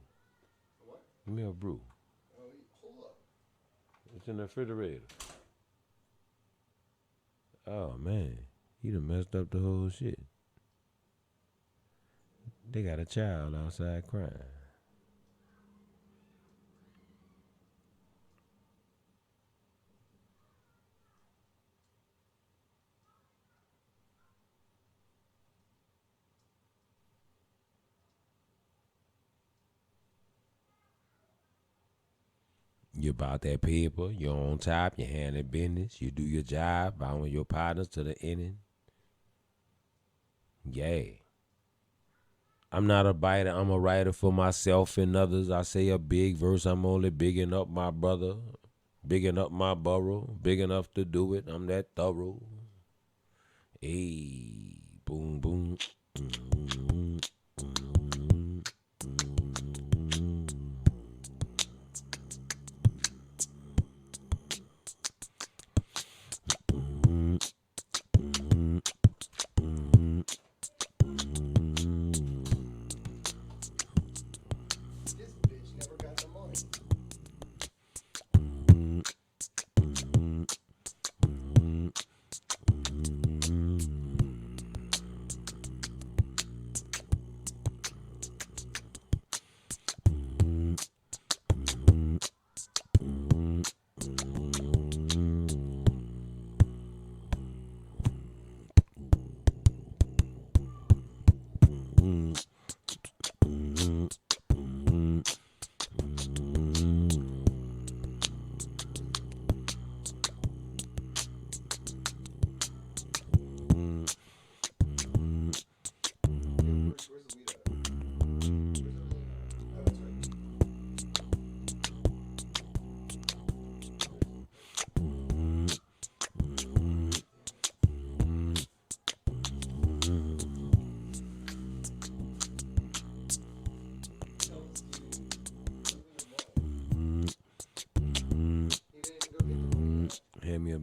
What? Give me a brew. Hold up. It's in the refrigerator. Oh, man. He done messed up the whole shit. They got a child outside crying. You about that paper, you're on top, you're handling business, you do your job, following your partners to the ending. Yay. I'm not a biter, I'm a writer for myself and others. I say a big verse, I'm only bigging up my brother, bigging up my borough, big enough to do it, I'm that thorough. Hey, boom, boom.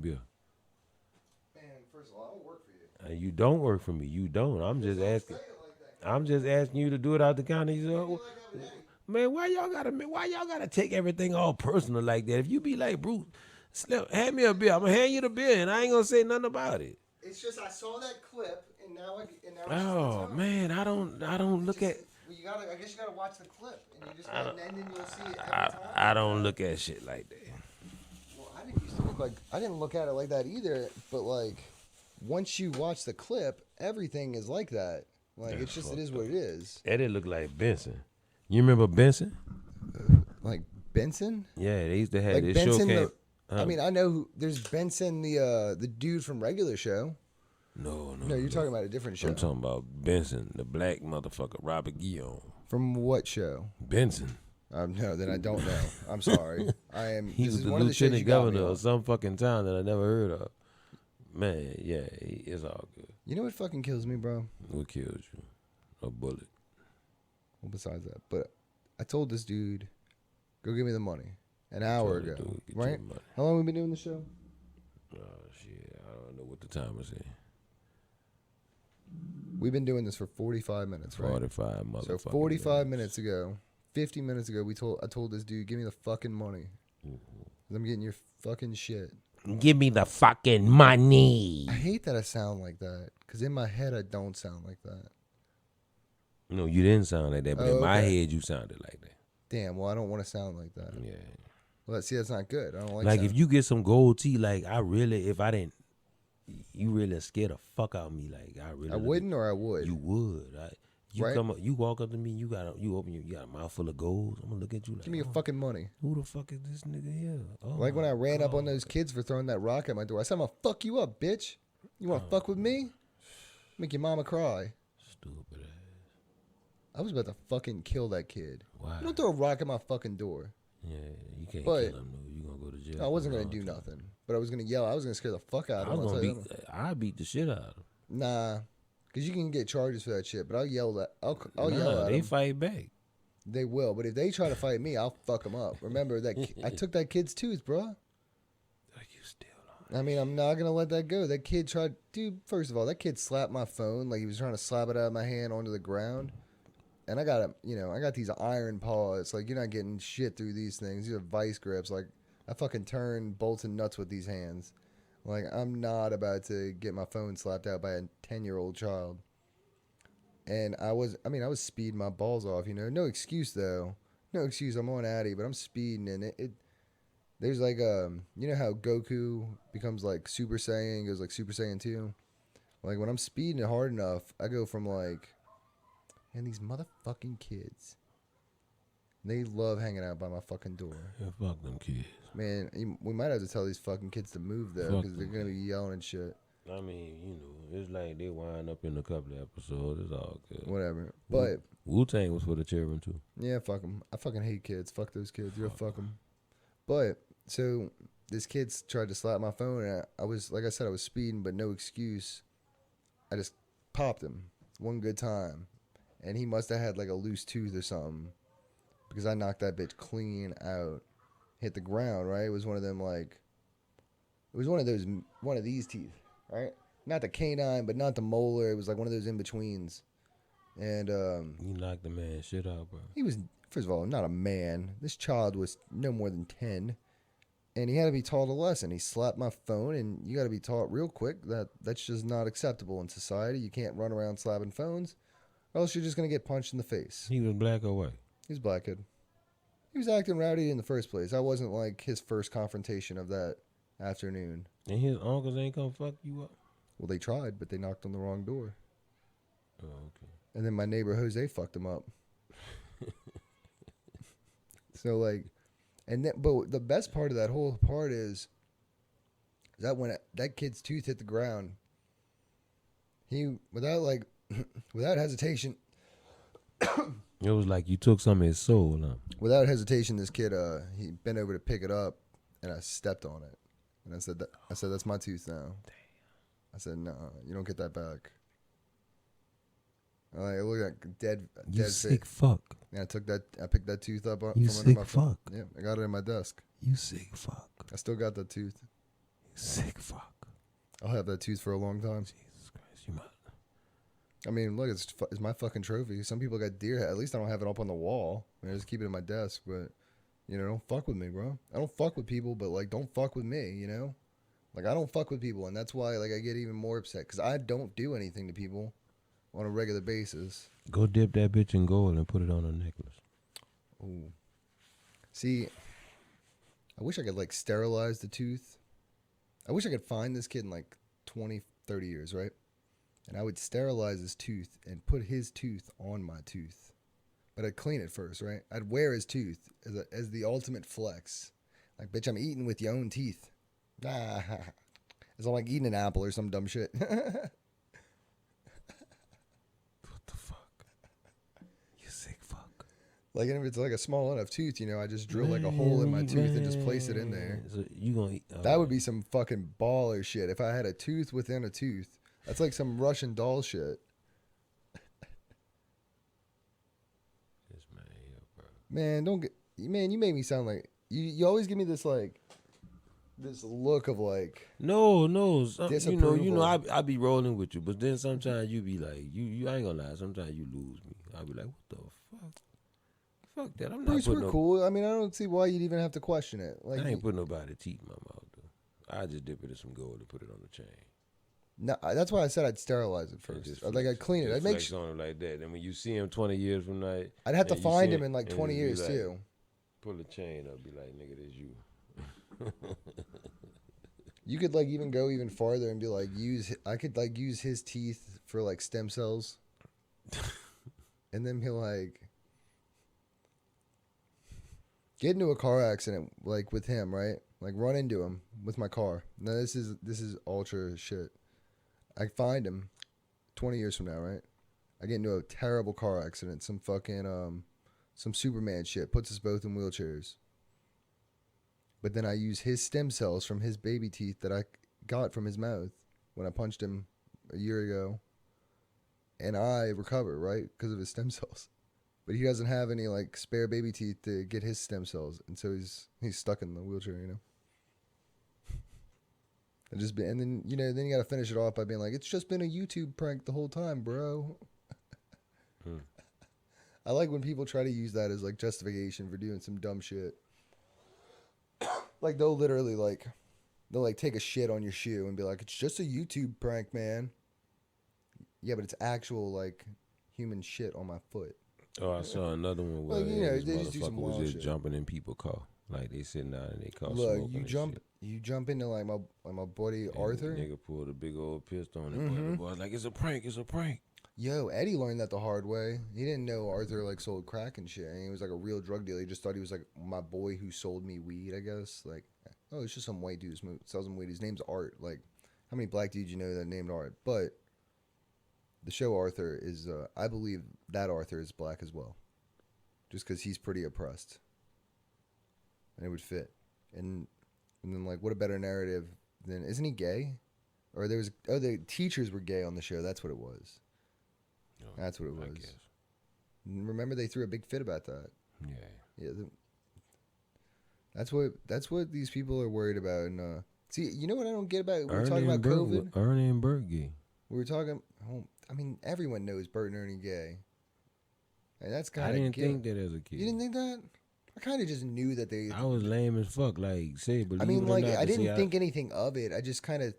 beer. Man, first of all, I don't work for you. You don't work for me. You don't. I'm just asking. I'm just asking you to do it out the counter. Man, why y'all gotta take everything all personal like that? If you be like, Bruce, Slim, hand me a beer. I'm gonna hand you the beer, and I ain't gonna say nothing about it. It's just I saw that clip, and now oh man, I don't look at. I guess you gotta watch the clip, and you just and then you'll see it every time. I don't look at shit like that. Well, I didn't used to look like I didn't look at it like that either. But like, once you watch the clip, everything is like that. Like it's just it is what it is. That did look like Benson. You remember Benson? Like Benson? Yeah, they used to have like this Benson. show. I mean, I know who. There's Benson, the dude from Regular Show. No, you're talking about a different show. I'm talking about Benson, the black motherfucker, Robert Guillaume. From what show? Benson. No, then I don't know. I'm sorry. I am. He was the lieutenant governor of some fucking town that I never heard of. Man, yeah, it's all good. You know what fucking kills me, bro? What kills you? A bullet. Well, besides that, but I told this dude, go give me the money an hour ago, right? How long have we been doing the show? Oh shit, I don't know what the time is in. We've been doing this for 45 minutes, right? 45 motherfuckers. So 45 minutes ago, 50 minutes ago, I told this dude, give me the fucking money. Mm-hmm. I'm getting your fucking shit. Give me the fucking money. I hate that I sound like that, because in my head I don't sound like that. No, you didn't sound like that, but in my head you sounded like that. Damn, well, I don't want to sound like that. Yeah. Well, see, that's not good. I don't like. Like if you get some gold teeth, like you really scared the fuck out of me. Like I wouldn't, or I would. You would. You walk up to me, you got a mouth full of gold. I'm gonna look at you like, give me your fucking money. Who the fuck is this nigga here? Oh, like when I ran up on those kids for throwing that rock at my door. I said, I'm gonna fuck you up, bitch. You wanna fuck with me? Make your mama cry. Stupid ass. I was about to fucking kill that kid. Why? You don't throw a rock at my fucking door. Yeah, you can't kill him, though. You gonna go to jail. I wasn't gonna do nothing, but I was gonna yell. I was gonna scare the fuck out of him. I beat the shit out of him. Nah, because you can get charges for that shit. But I'll yell that. I'll yell at them. They fight back. They will, but if they try to fight me, I'll fuck them up. Remember that I took that kid's tooth, bro. You still on? I mean, I'm not gonna let that go. That kid tried, dude. First of all, that kid slapped my phone like he was trying to slap it out of my hand onto the ground. And I got I got these iron paws. Like, you're not getting shit through these things. These are vice grips. Like, I fucking turn bolts and nuts with these hands. Like, I'm not about to get my phone slapped out by a 10-year-old child. And I was speeding my balls off, No excuse, though. No excuse. I'm on Addy, but I'm speeding. And there's like, you know how Goku becomes like Super Saiyan, goes like Super Saiyan 2? Like, when I'm speeding it hard enough, I go from like... And these motherfucking kids, they love hanging out by my fucking door. Yeah, fuck them kids. Man, we might have to tell these fucking kids to move, though, because they're going to be yelling and shit. I mean, it's like they wind up in a couple of episodes. It's all good. Whatever. But Wu-Tang was for the children, too. Yeah, fuck them. I fucking hate kids. Fuck those kids. You're fuck them. But, so, this kid tried to slap my phone, and I was, like I said, I was speeding, but no excuse. I just popped him one good time. And he must have had like a loose tooth or something, because I knocked that bitch clean out. Hit the ground, right? It was one of them like, it was one of these teeth, right? Not the canine, but not the molar. It was like one of those in betweens. And you knocked the man shit out, bro. He was, first of all, not a man. This child was no more than 10, and he had to be taught a lesson. He slapped my phone, and you got to be taught real quick that that's just not acceptable in society. You can't run around slapping phones. Or else you're just going to get punched in the face. He was black or white? He was black kid. He was acting rowdy in the first place. I wasn't like his first confrontation of that afternoon. And his uncles ain't gonna fuck you up? Well, they tried, but they knocked on the wrong door. Oh, okay. And then my neighbor Jose fucked him up. So like, but the best part of that whole part is that when that kid's tooth hit the ground, he, without hesitation. It was like you took some of his soul, huh? Without hesitation, this kid, he bent over to pick it up, and I stepped on it. And I said, that's my tooth now. Damn. I said, no, you don't get that back. I looked at dead you sick fuck. And I picked that tooth up you from sick under my fuck. phone. Yeah, I got it in my desk. You sick fuck. I still got that tooth. Sick fuck. I'll have that tooth for a long time. Jesus Christ, you might. I mean, look, it's my fucking trophy. Some people got deer head. At least I don't have it up on the wall. I just keep it in my desk. But, don't fuck with me, bro. I don't fuck with people, but, like, don't fuck with me, Like, I don't fuck with people, and that's why, like, I get even more upset. Because I don't do anything to people on a regular basis. Go dip that bitch in gold and put it on a necklace. Ooh. See, I wish I could, like, sterilize the tooth. I wish I could find this kid in, like, 20, 30 years, right? And I would sterilize his tooth and put his tooth on my tooth. But I'd clean it first, right? I'd wear his tooth as the ultimate flex. Like, bitch, I'm eating with your own teeth. Nah. It's like eating an apple or some dumb shit. What the fuck? You sick fuck. Like, and if it's like a small enough tooth, I just drill like a hole in my tooth and just place it in there. So you gonna eat? That would be some fucking baller shit. If I had a tooth within a tooth. That's like some Russian doll shit. This man here, bro. Man, you make me sound like you always give me this like this look of like no, I be rolling with you, but then sometimes you be like you I ain't gonna lie, sometimes you lose me. I be like, what the fuck? Fuck that. I'm Bruce, not we're cool. I mean, I don't see why you'd even have to question it. Like, I ain't put nobody's teeth in my mouth though. I just dip it in some gold and put it on the chain. No, that's why I said I'd sterilize it first. I'd clean it. I'd make sure on it like that. And when you see him 20 years from now, I'd have to find him in like 20 years like, too. Pull the chain up, be like, nigga, that's you. You could like even go even farther and be like, I could like use his teeth for like stem cells, and then be like, get into a car accident like with him, right? Like run into him with my car. Now this is ultra shit. I find him 20 years from now, right? I get into a terrible car accident, some fucking some Superman shit, puts us both in wheelchairs. But then I use his stem cells from his baby teeth that I got from his mouth when I punched him a year ago. And I recover, right? Because of his stem cells. But he doesn't have any like spare baby teeth to get his stem cells, and so he's stuck in the wheelchair, And then then you got to finish it off by being like, it's just been a YouTube prank the whole time, bro. I like when people try to use that as like justification for doing some dumb shit. Like they'll literally they'll take a shit on your shoe and be like, it's just a YouTube prank, man. Yeah, but it's actual like human shit on my foot. Oh, I saw another one where they just do some wild shit. Jumping in people's car. Like they sitting down in their car. Look, you jump into like my buddy Arthur. Nigga pulled a big old pistol on him. Mm-hmm. The boy like, it's a prank. Yo, Eddie learned that the hard way. He didn't know Arthur like sold crack and shit. And he was like a real drug dealer. He just thought he was like my boy who sold me weed, I guess. Like, oh, it's just some white dude who sells him weed. His name's Art. Like, how many black dudes you know that named Art? But the show Arthur is, I believe that Arthur is black as well. Just because he's pretty oppressed. And it would fit. And then, like, what a better narrative than, isn't he gay? Or the teachers were gay on the show. That's what it was. No, that's what it was. I guess. Remember they threw a big fit about that. Yeah. That's what these people are worried about. And see, you know what I don't get about? We were talking about COVID. Ernie and Bert gay. We were talking. I mean, everyone knows Bert and Ernie gay. And that's kind of. I didn't think that as a kid. You didn't think that? I kind of just knew that they. I was lame as fuck. Like, I mean, like, I didn't think anything of it. I just kind of.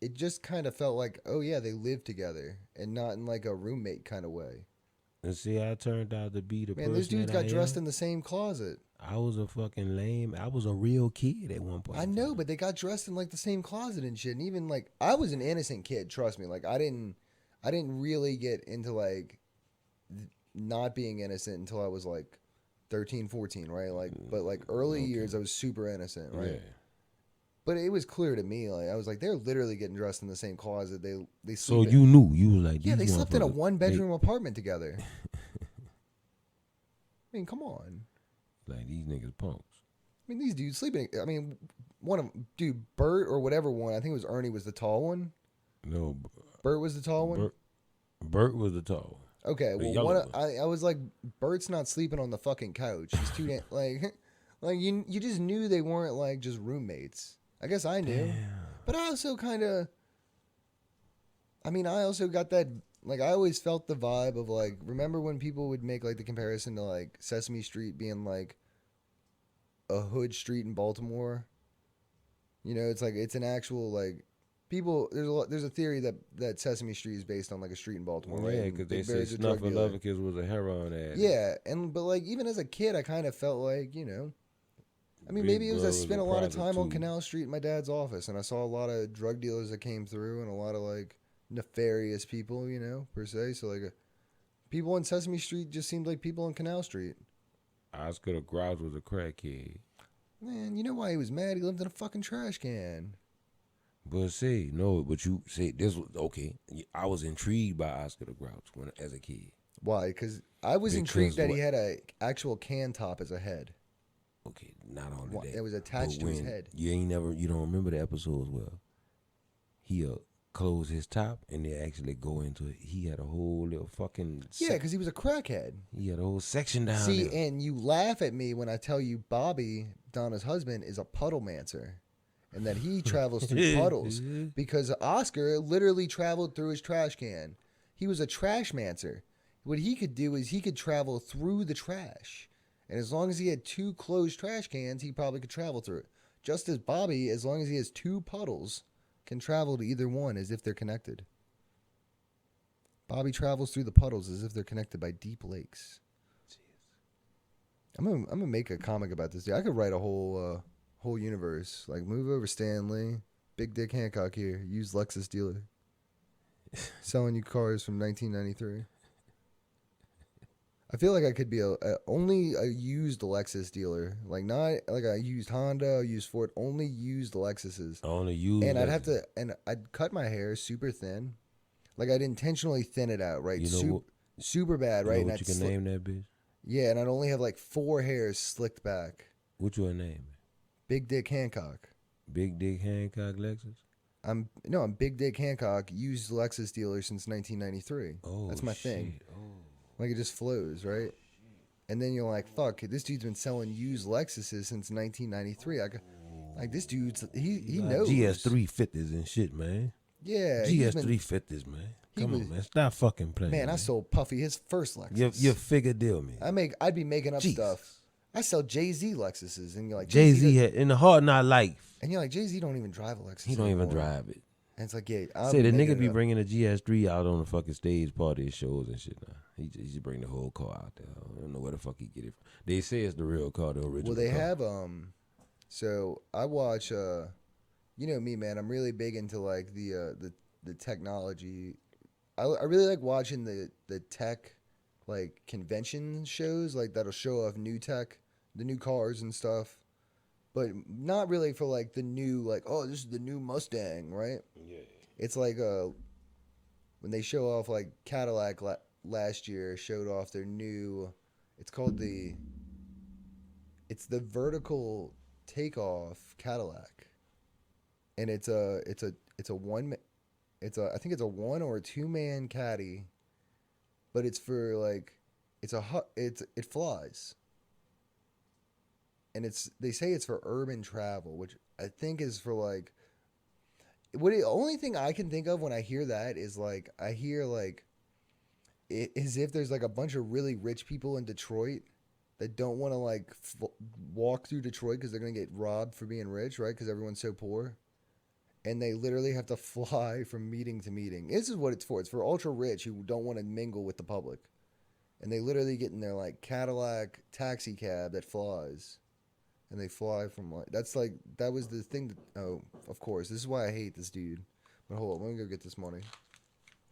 It just kind of felt like, oh yeah, they live together, and not in like a roommate kind of way. And see, I turned out to be the person. Man, those dudes got dressed in the same closet. I was a fucking lame. I was a real kid at one point. I know, but they got dressed in like the same closet and shit. And even like, I was an innocent kid. Trust me. Like, I didn't really get into like not being innocent until I was like 13, 14, right? Like, but like early years, I was super innocent, right? Yeah. But it was clear to me, like I was like, they're literally getting dressed in the same closet. They so you knew you was like, yeah, they slept in a 1-bedroom apartment together. I mean, come on, like these niggas punks. I mean, these dudes sleeping. I mean, Bert or whatever one. I think it was Ernie was the tall one. No, Bert was the tall one. Bert was the tall one. Okay, well, I was like, Bert's not sleeping on the fucking couch. He's like you just knew they weren't like just roommates. I guess I knew. Damn. But I also kind of, I also got that, like, I always felt the vibe of, like, remember when people would make, like, the comparison to, like, Sesame Street being, like, a hood street in Baltimore? You know, it's like, it's an actual, like, people, there's a theory that Sesame Street is based on, like, a street in Baltimore, right? Yeah, because they say Snuffleupagus was a heroin addict. Yeah, but, like, even as a kid, I kind of felt like, maybe it was I spent a lot of time on Canal Street in my dad's office, and I saw a lot of drug dealers that came through and a lot of, like, nefarious people, per se. So, like, people on Sesame Street just seemed like people on Canal Street. Oscar the Grouch was a crackhead. Man, you know why he was mad? He lived in a fucking trash can. But you say this was okay. I was intrigued by Oscar the Grouch as a kid. Why? Because I was intrigued that he had a actual can top as a head. Okay, not only that. It was attached to his head. You don't remember the episodes well. He'll close his top and they actually go into it. He had a whole little fucking... Yeah, because he was a crackhead. He had a whole section down there. See, and you laugh at me when I tell you Bobby, Donna's husband, is a puddle mancer. And that he travels through puddles. Because Oscar literally traveled through his trash can. He was a trash mancer. What he could do is he could travel through the trash. And as long as he had 2 closed trash cans, he probably could travel through it. Just as Bobby, as long as he has 2 puddles, can travel to either one as if they're connected. Bobby travels through the puddles as if they're connected by deep lakes. Jeez. I'm gonna make a comic about this dude. I could write a whole universe. Like, move over Stanley, Big Dick Hancock here, used Lexus dealer, selling you cars from 1993. I feel like I could be only a used Lexus dealer, like not like a used Honda, a used Ford, only used Lexuses. Only used. And I'd cut my hair super thin, like I'd intentionally thin it out, right? Super bad, right? You know what you can name that bitch? Yeah, and I'd only have like 4 hairs slicked back. What you want to name it? Big Dick Hancock. Big Dick Hancock Lexus? I'm Big Dick Hancock, used Lexus dealer since 1993. Oh, that's my thing. Oh. Like, it just flows, right? And then you're like, fuck, this dude's been selling used Lexuses since 1993. Like, this dude's, he knows. GS350s and shit, man. Yeah. GS350s, man. Come on, man. Stop fucking playing. Man, I sold Puffy his first Lexus. You figure deal, man. I'd be making up stuff. I sell Jay-Z Lexuses, and you're like, Jay-Z had in the Hard Knock Life. And you're like, Jay-Z don't even drive a Lexus. He don't even drive it. And it's like, yeah. Say the nigga be bringing a GS3 out on the fucking stage party shows and shit now. He just bring the whole car out there. I don't know where the fuck he get it from. They say it's the real car, the original. Well, they car. have so I watch you know me, man. I'm really big into like the technology. I really like watching the tech like convention shows, like that'll show off new tech, the new cars and stuff. But not really for like the new, like, oh, this is the new Mustang, right? Yeah. It's like when they show off, like Cadillac last year showed off their new, it's the vertical takeoff Cadillac, and I think it's a 1 or a 2-man caddy, but it's for like it flies. And they say it's for urban travel, which I think is for like, the only thing I can think of when I hear that is like, I hear like, it as if there's like a bunch of really rich people in Detroit that don't want to like walk through Detroit because they're going to get robbed for being rich, right? Because everyone's so poor. And they literally have to fly from meeting to meeting. This is what it's for. It's for ultra rich who don't want to mingle with the public. And they literally get in their like Cadillac taxi cab that flies. And they fly from like, that was the thing that, oh, of course. This is why I hate this dude. But hold on, let me go get this money.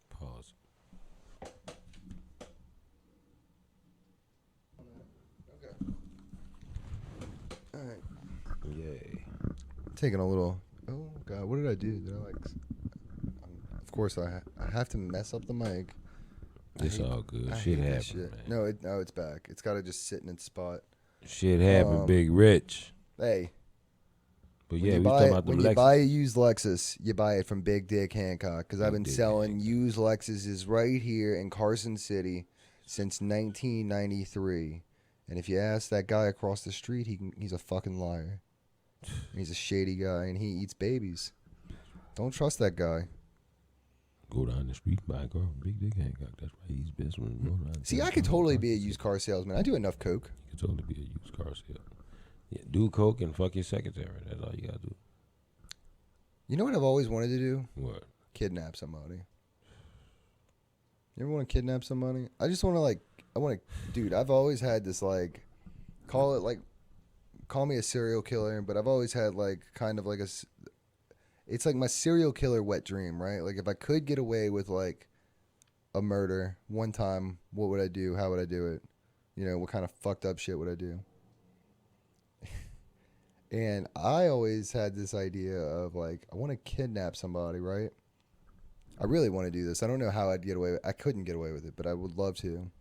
Pause. Okay. All right. Yay. Taking a little, oh God, what did I do? Of course I have to mess up the mic. It's all good. Shit happened, man. No, it's back. It's got to just sit in its spot. Shit happened, Big Rich. Hey. But yeah, when you buy a used Lexus, you buy it from Big Dick Hancock, because I've been selling used Lexuses right here in Carson City since 1993. And if you ask that guy across the street, he's a fucking liar. He's a shady guy, and he eats babies. Don't trust that guy. Go down the street, buy a girl, big dick Hancock. That's why he's best one. See, I could totally be a used car salesman. I do enough coke. You could totally be a used car salesman. Yeah, do coke and fuck your secretary. That's all you gotta do. You know what I've always wanted to do? What? Kidnap somebody. You ever want to kidnap somebody? I just want to dude, I've always had this call me a serial killer, but I've always had kind of it's like my serial killer wet dream, right? Like if I could get away with a murder one time, what would I do? How would I do it? You know, what kind of fucked up shit would I do? And I always had this idea of I want to kidnap somebody, right? I really want to do this. I don't know how I'd get away with it. I couldn't get away with it, but I would love to.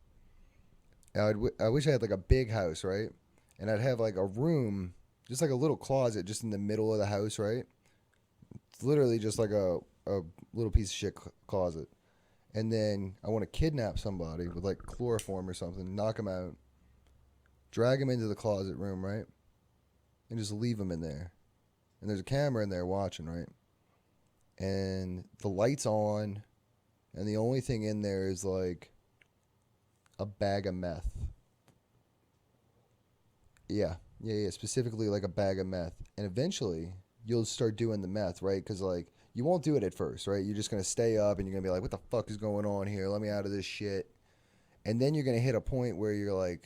I wish I had a big house, right? And I'd have a room, just a little closet just in the middle of the house, right? It's literally just a little piece of shit closet. And then I want to kidnap somebody with chloroform or something, knock them out, drag them into the closet room, right? And just leave them in there. And there's a camera in there watching, right? And the light's on, and the only thing in there is a bag of meth. Yeah, specifically a bag of meth. And eventually, you'll start doing the meth, right? Because you won't do it at first, right? You're just going to stay up, and you're going to be like, what the fuck is going on here? Let me out of this shit. And then you're going to hit a point where you're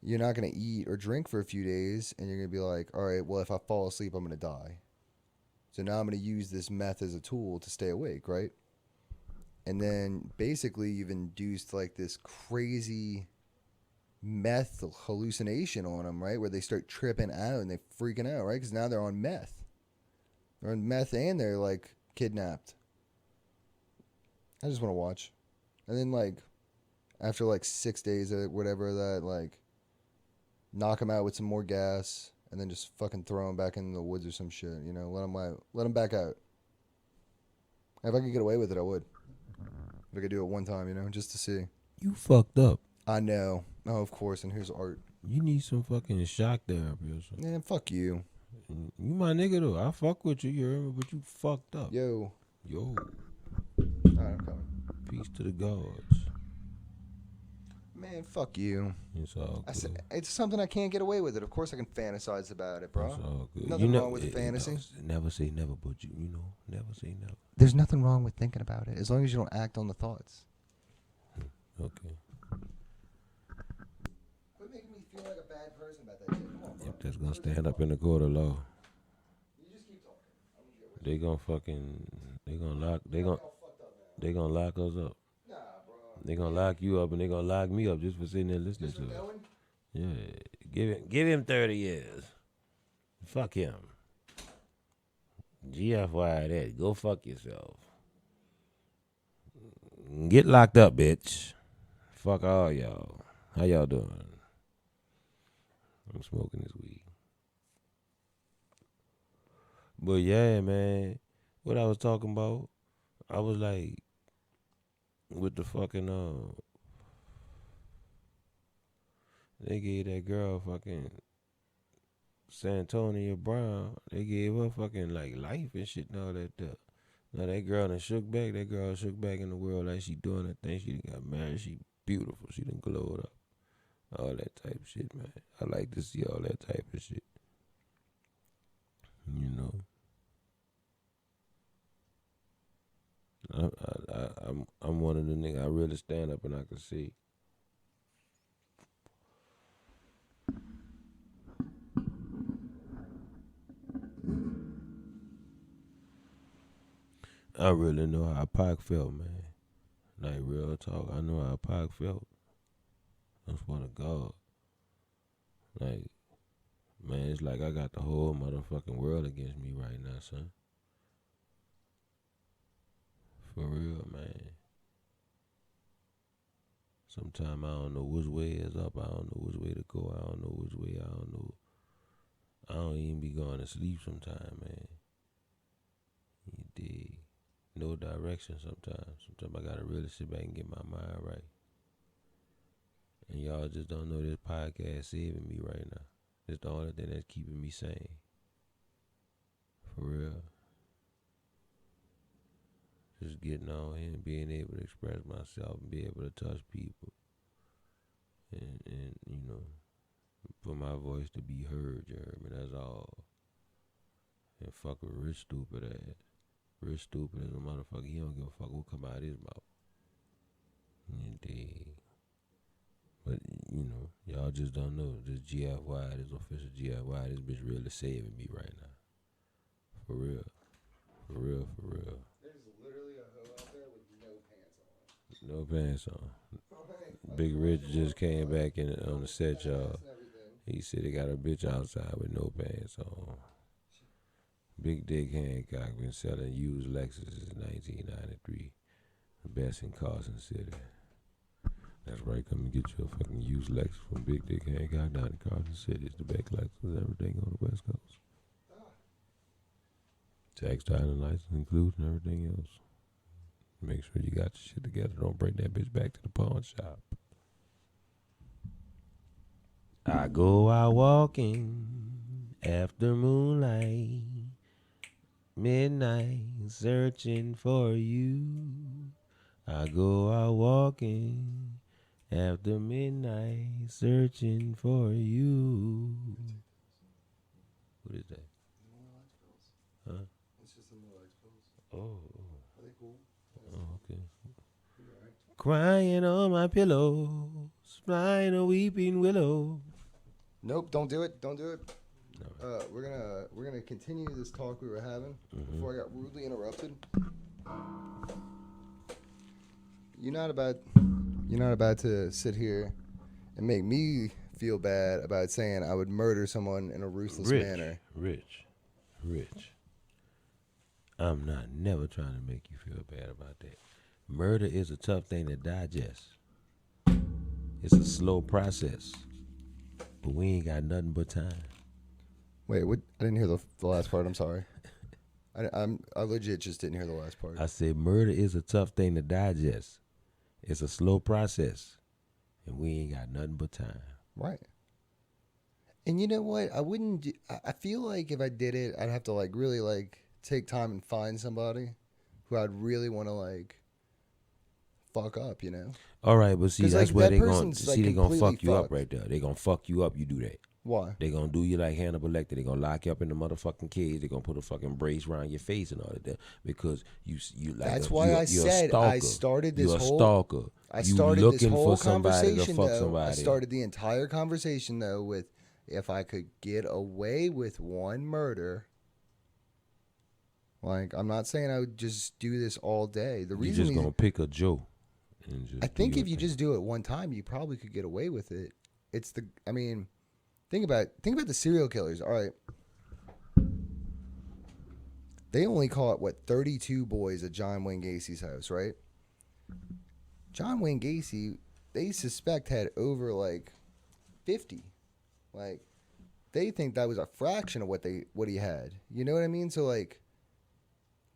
you're not going to eat or drink for a few days, and you're going to be like, all right, well, if I fall asleep, I'm going to die. So now I'm going to use this meth as a tool to stay awake, right? And then basically you've induced this crazy meth hallucination on them, right? Where they start tripping out and they freaking out, right? Because now they're on meth. They're on meth and they're kidnapped. I just want to watch. And then after 6 days or whatever that, knock them out with some more gas. And then just fucking throw them back in the woods or some shit, you know. Let them back out. If I could get away with it, I would. If I could do it one time, you know, just to see. You fucked up. I know. Oh, of course. And here's art. You need some fucking shock therapy or something. Man, fuck you. You my nigga though. I fuck with you, you hear me? But you fucked up. Yo. All right, I'm coming. Peace to the gods. Man, fuck you. It's all good. It's something I can't get away with it. Of course I can fantasize about it, bro. It's all good. Nothing wrong with the fantasy. Never say never, but never say never. There's nothing wrong with thinking about it, as long as you don't act on the thoughts. Okay. Quit making me feel like a bad person about that shit. Come on, bro. If that's gonna stand up in the court of law. You just keep talking. They gonna lock us up. They gonna lock you up and they gonna lock me up just for sitting there listening to it. Yeah, give him 30 years. Fuck him. GFY that. Go fuck yourself. Get locked up, bitch. Fuck all y'all. How y'all doing? I'm smoking this weed. But yeah, man. What I was talking about, I was with the fucking they gave that girl fucking Santonia Brown. They gave her fucking life and shit and all that stuff. Now that girl done shook back. That girl shook back in the world like she doing her thing. She done got married. She beautiful. She done glowed up. All that type of shit, man. I like to see all that type of shit. You know. I'm one of the niggas I really stand up and I can see. I really know how Pac felt, man. Real talk. I know how Pac felt. I swear to God. Man, it's like I got the whole motherfucking world against me right now, son. For real, man. Sometimes I don't know which way is up. I don't know which way to go. I don't know which way. I don't know. I don't even be going to sleep sometime, man. You dig? No direction sometimes. Sometimes I gotta really sit back and get my mind right. And y'all just don't know this podcast saving me right now. It's the only thing that's keeping me sane. For real. just getting on here and being able to express myself and be able to touch people. And you know, for my voice to be heard, you heard me, that's all. And fuck with Rich stupid ass. Rich stupid as a motherfucker. He don't give a fuck what come out of his mouth. Indeed. But, you know, y'all just don't know. This GFY, this official GFY, this bitch really saving me right now. For real. For real, for real. There's literally a hoe out there with no pants on. No pants on. Big Rich just came back in on the set, y'all. He said he got a bitch outside with no pants on. Big Dick Hancock been selling used Lexus since 1993. The best in Carson City. That's right, come and get your fucking used Lexus from Big Dick Hancock down in Carson City. It's the best Lexus, everything on the West Coast. Tax, title, and license included and everything else. Make sure you got your shit together. Don't bring that bitch back to the pawn shop. I go out walking after moonlight, midnight, searching for you. I go out walking after midnight, searching for you. What is that? Huh? It's just a Molex pills. Oh. Are they cool? Oh, okay. Crying on my pillow, flying a weeping willow. Nope, don't do it. Don't do it. No. We're gonna continue this talk we were having before I got rudely interrupted. You're not about to sit here and make me feel bad about saying I would murder someone in a ruthless manner. Rich. I'm never trying to make you feel bad about that. Murder is a tough thing to digest. It's a slow process. But we ain't got nothing but time. Wait, what? I didn't hear the last part. I'm sorry. I legit just didn't hear the last part. I said murder is a tough thing to digest. It's a slow process. And we ain't got nothing but time. Right. And you know what? I feel like if I did it, I'd have to like really like take time and find somebody who I'd really want to like fuck up, you know? All right, but see, that's like, where that they're going person's, to like, see, they're going to fuck you fucked up right there. They're going to fuck you up, you do that. Why? They're going to do you like Hannibal Lecter. They're going to lock you up in the motherfucking cage. They're going to put a fucking brace around your face and all of that because you like that's why I said I started this you're whole... a stalker. I started this whole conversation, fuck though. Somebody. I started the entire conversation, though, with if I could get away with one murder... Like, I'm not saying I would just do this all day. The reason you're just going to pick a Joe. I think if you just do it one time, you probably could get away with it. Think about the serial killers. All right. They only caught, 32 boys at John Wayne Gacy's house, right? John Wayne Gacy, they suspect had over, 50. They think that was a fraction of what he had. You know what I mean? So,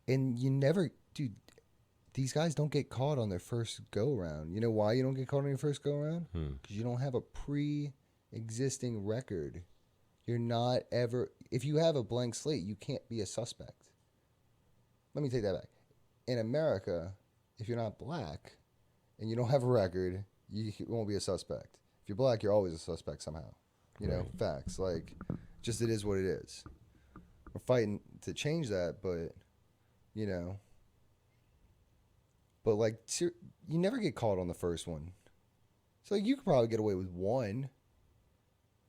and you never, dude, these guys don't get caught on their first go-around. You know why you don't get caught on your first go-around? Because you don't have a pre-existing record. You're not ever... If you have a blank slate, you can't be a suspect. Let me take that back. In America, if you're not black and you don't have a record, you won't be a suspect. If you're black, you're always a suspect somehow. You know, facts. Just it is what it is. We're fighting to change that, but... You know, but you never get caught on the first one. So you could probably get away with one.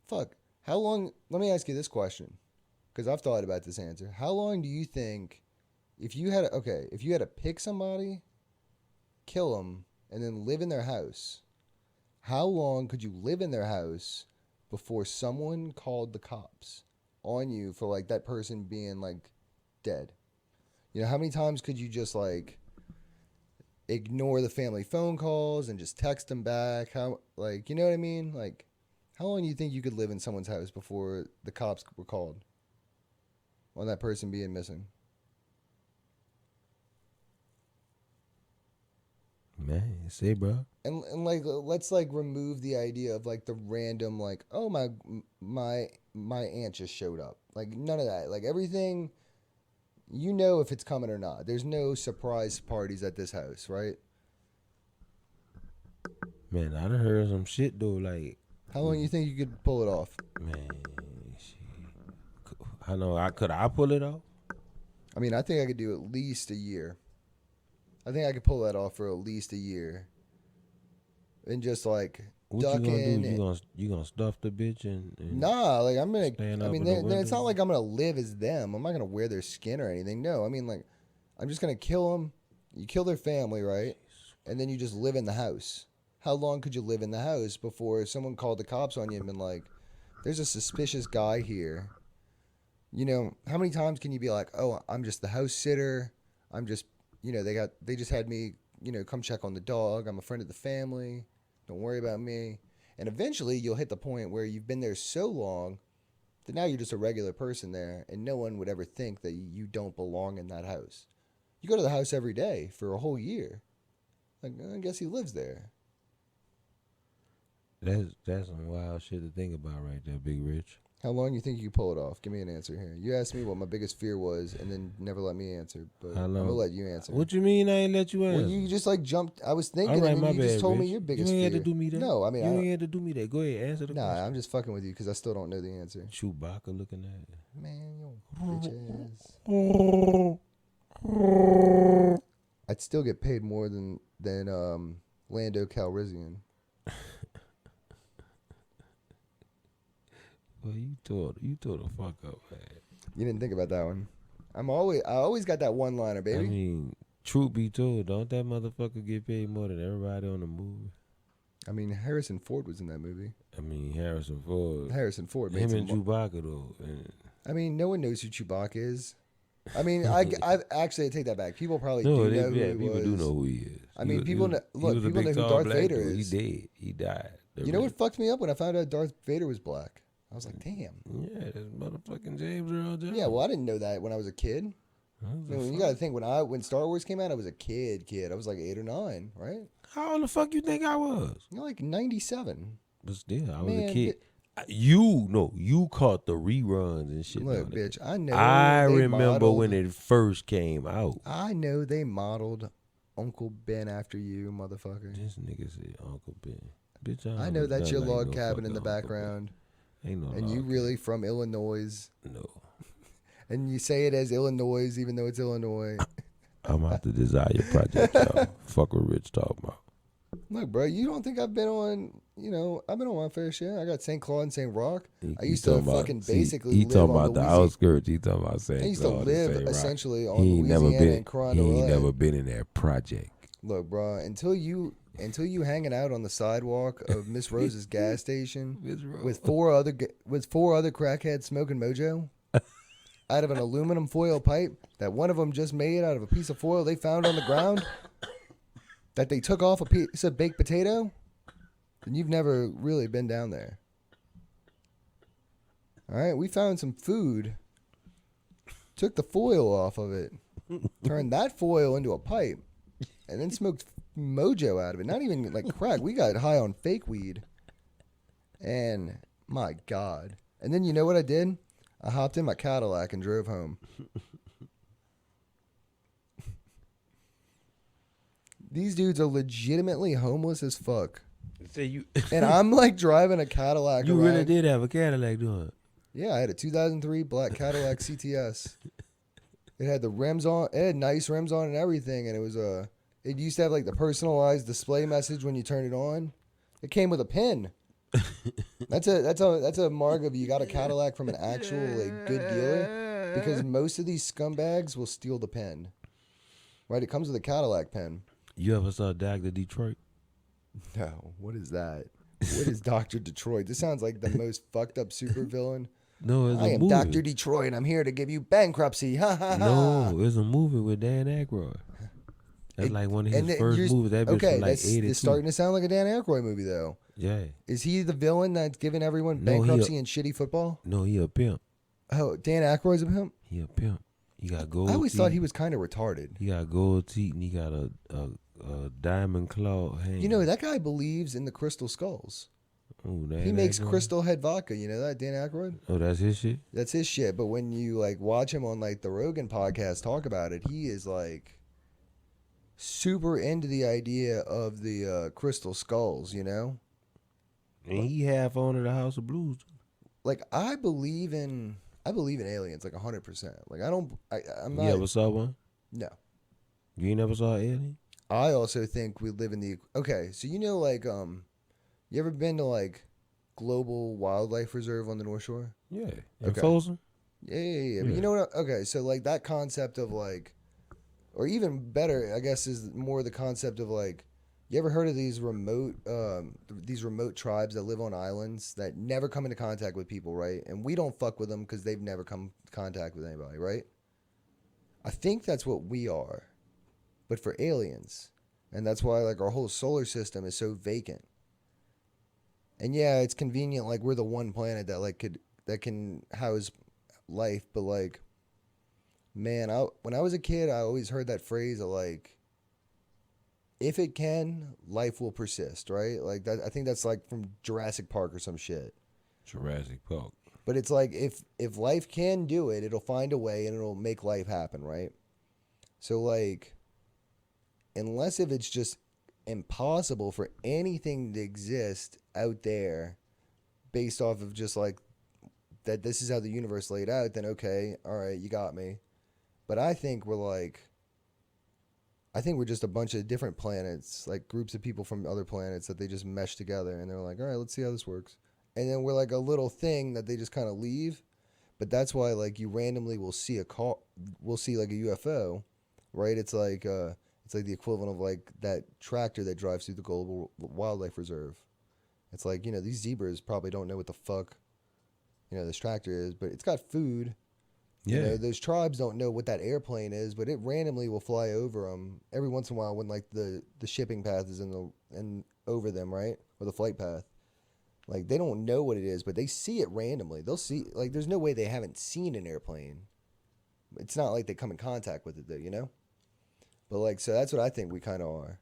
Fuck. How long? Let me ask you this question, because I've thought about this answer. How long do you think, if you had to pick somebody, kill them, and then live in their house, how long could you live in their house before someone called the cops on you for that person being dead? You know, how many times could you just ignore the family phone calls and just text them back? How, you know what I mean? How long do you think you could live in someone's house before the cops were called on that person being missing? Man, say, bro. And let's remove the idea of the random oh my aunt just showed up. None of that. Everything. you know if it's coming or not. There's no surprise parties at this house, right? Man, I done heard some shit though. Like, how long you think you could pull it off? Man, shit. I know. Could I pull it off? I mean, I think I could do at least a year. I think I could pull that off for at least a year. And just like what duck you gonna in. Do? You gonna stuff the bitch and nah, like I'm gonna. I mean, it's not like I'm gonna live as them. I'm not gonna wear their skin or anything. No, I mean, like, I'm just gonna kill them. You kill their family, right? And then you just live in the house. How long could you live in the house before someone called the cops on you and been like, "There's a suspicious guy here"? You know, how many times can you be like, "Oh, I'm just the house sitter. I'm just, you know, they just had me, you know, come check on the dog. I'm a friend of the family. Don't worry about me." And eventually you'll hit the point where you've been there so long that now you're just a regular person there, and no one would ever think that you don't belong in that house. You go to the house every day for a whole year. Like, I guess he lives there. That's some wild shit to think about right there, Big Rich. How long you think you could pull it off? Give me an answer here. You asked me what my biggest fear was, and then never let me answer. But I'm gonna let you answer. What you mean I ain't let you answer? Well, you just like jumped. I was thinking, and then you just told me your biggest fear. You ain't had to do me that. No, I mean, you ain't had to do me that. Go ahead, answer the question. Nah, I'm just fucking with you because I still don't know the answer. Chewbacca looking at it. Man, you bitch ass. I'd still get paid more than Lando Calrissian. Well, you tore the fuck up, man. You didn't think about that one. I always got that one liner, baby. I mean, truth be told, don't that motherfucker get paid more than everybody on the movie? I mean, Harrison Ford was in that movie. I mean, Harrison Ford. Him and Chewbacca though. I mean, no one knows who Chewbacca is. I mean, I actually take that back. People probably do know who he was. People do know who he is. I mean, people know who Darth Vader is. He did. He died. You know what fucked me up when I found out Darth Vader was black? I was like, damn. Yeah, that's motherfucking James Earl Jones. Yeah, well, I didn't know that when I was a kid. You got to think, when Star Wars came out, I was a kid. I was like 8 or 9, right? How old the fuck you think I was? You're like 97. But still, I was a kid. You caught the reruns and shit. Look, bitch, I know. I remember when it first came out. I know they modeled Uncle Ben after you, motherfucker. This nigga said Uncle Ben. Bitch, I know that's your log cabin in the background. Ain't no. And you really from Illinois? No. And you say it as Illinois, even though it's Illinois. I'm out to Desire Project, y'all. Fuck what Rich talking about. Look, bro, you don't think I've been on? I've been on my fair share. I got St. Claude and St. Rock. I used to fucking basically live on talking about the outskirts. He talking about St. Claude. I used to live essentially on Louisiana and Coronado. He ain't never been in that project. Look, bro, until you hanging out on the sidewalk of Miss Rose's gas station with four other crackheads smoking mojo out of an aluminum foil pipe that one of them just made out of a piece of foil they found on the ground that they took off a piece of baked potato, then you've never really been down there. All right, we found some food, took the foil off of it, turned that foil into a pipe, and then smoked mojo out of it. Not even like crack. We got high on fake weed. And my God. And then you know what I did? I hopped in my Cadillac and drove home. These dudes are legitimately homeless as fuck. And I'm like driving a Cadillac You around. really did have a Cadillac doing it. Yeah, I had a 2003 black Cadillac CTS. It had the rims on. It had nice rims on and everything. And it was it used to have like the personalized display message when you turn it on. It came with a pin. That's a mark of you got a Cadillac from an actual like good dealer, because most of these scumbags will steal the pin. Right? It comes with a Cadillac pin. You ever saw Dr. Detroit? No. What is that? What is Dr. Detroit? This sounds like the most fucked up supervillain. No, it's a movie. I am Dr. Detroit. I'm here to give you bankruptcy. Ha ha ha. No, it's a movie with Dan Aykroyd. That's like one of his first movies. That bitch was like 82. It's starting to sound like a Dan Aykroyd movie, though. Yeah. Is he the villain that's giving everyone bankruptcy and shitty football? No, he a pimp. Oh, Dan Aykroyd's a pimp? He a pimp. He got gold teeth. I always thought he was kind of retarded. He got gold teeth and he got a diamond claw hand. You know, that guy believes in the crystal skulls. Ooh, he makes Crystal Head vodka. You know that, Dan Aykroyd? Oh, that's his shit? That's his shit. But when you like watch him on like the Rogan podcast talk about it, he is like super into the idea of the crystal skulls, you know? And he half owned the House of Blues. Like I believe in aliens like 100%. Like I'm not. You ever saw one? No. You ain't never saw an alien? I also think we live in the okay. So you know, like you ever been to like Global Wildlife Reserve on the North Shore? Yeah. Okay. Folsom? Yeah. But you know what? Okay, so like that concept of like, or even better, I guess, is more the concept of like, you ever heard of these remote tribes that live on islands that never come into contact with people, right? And we don't fuck with them because they've never come into contact with anybody, right? I think that's what we are, but for aliens, and that's why like our whole solar system is so vacant. And yeah, it's convenient, like we're the one planet that can house life, but like, man, when I was a kid, I always heard that phrase of like, if it can, life will persist, right? Like that, I think that's like from Jurassic Park or some shit. Jurassic Park. But it's like if life can do it, it'll find a way and it'll make life happen, right? So like, unless if it's just impossible for anything to exist out there based off of just like that this is how the universe laid out, then okay, all right, you got me. But I think we're just a bunch of different planets, like groups of people from other planets that they just mesh together and they're like, all right, let's see how this works. And then we're like a little thing that they just kind of leave. But that's why like you randomly will see we'll see like a UFO, right? It's like the equivalent of like that tractor that drives through the Global Wildlife Reserve. It's like, you know, these zebras probably don't know what the fuck, you know, this tractor is, but it's got food. Yeah. You know, those tribes don't know what that airplane is, but it randomly will fly over them every once in a while when like the shipping path is in over them, right? Or the flight path. Like they don't know what it is, but they see it randomly. They'll see, like, there's no way they haven't seen an airplane. It's not like they come in contact with it though, you know? But like, so that's what I think we kind of are.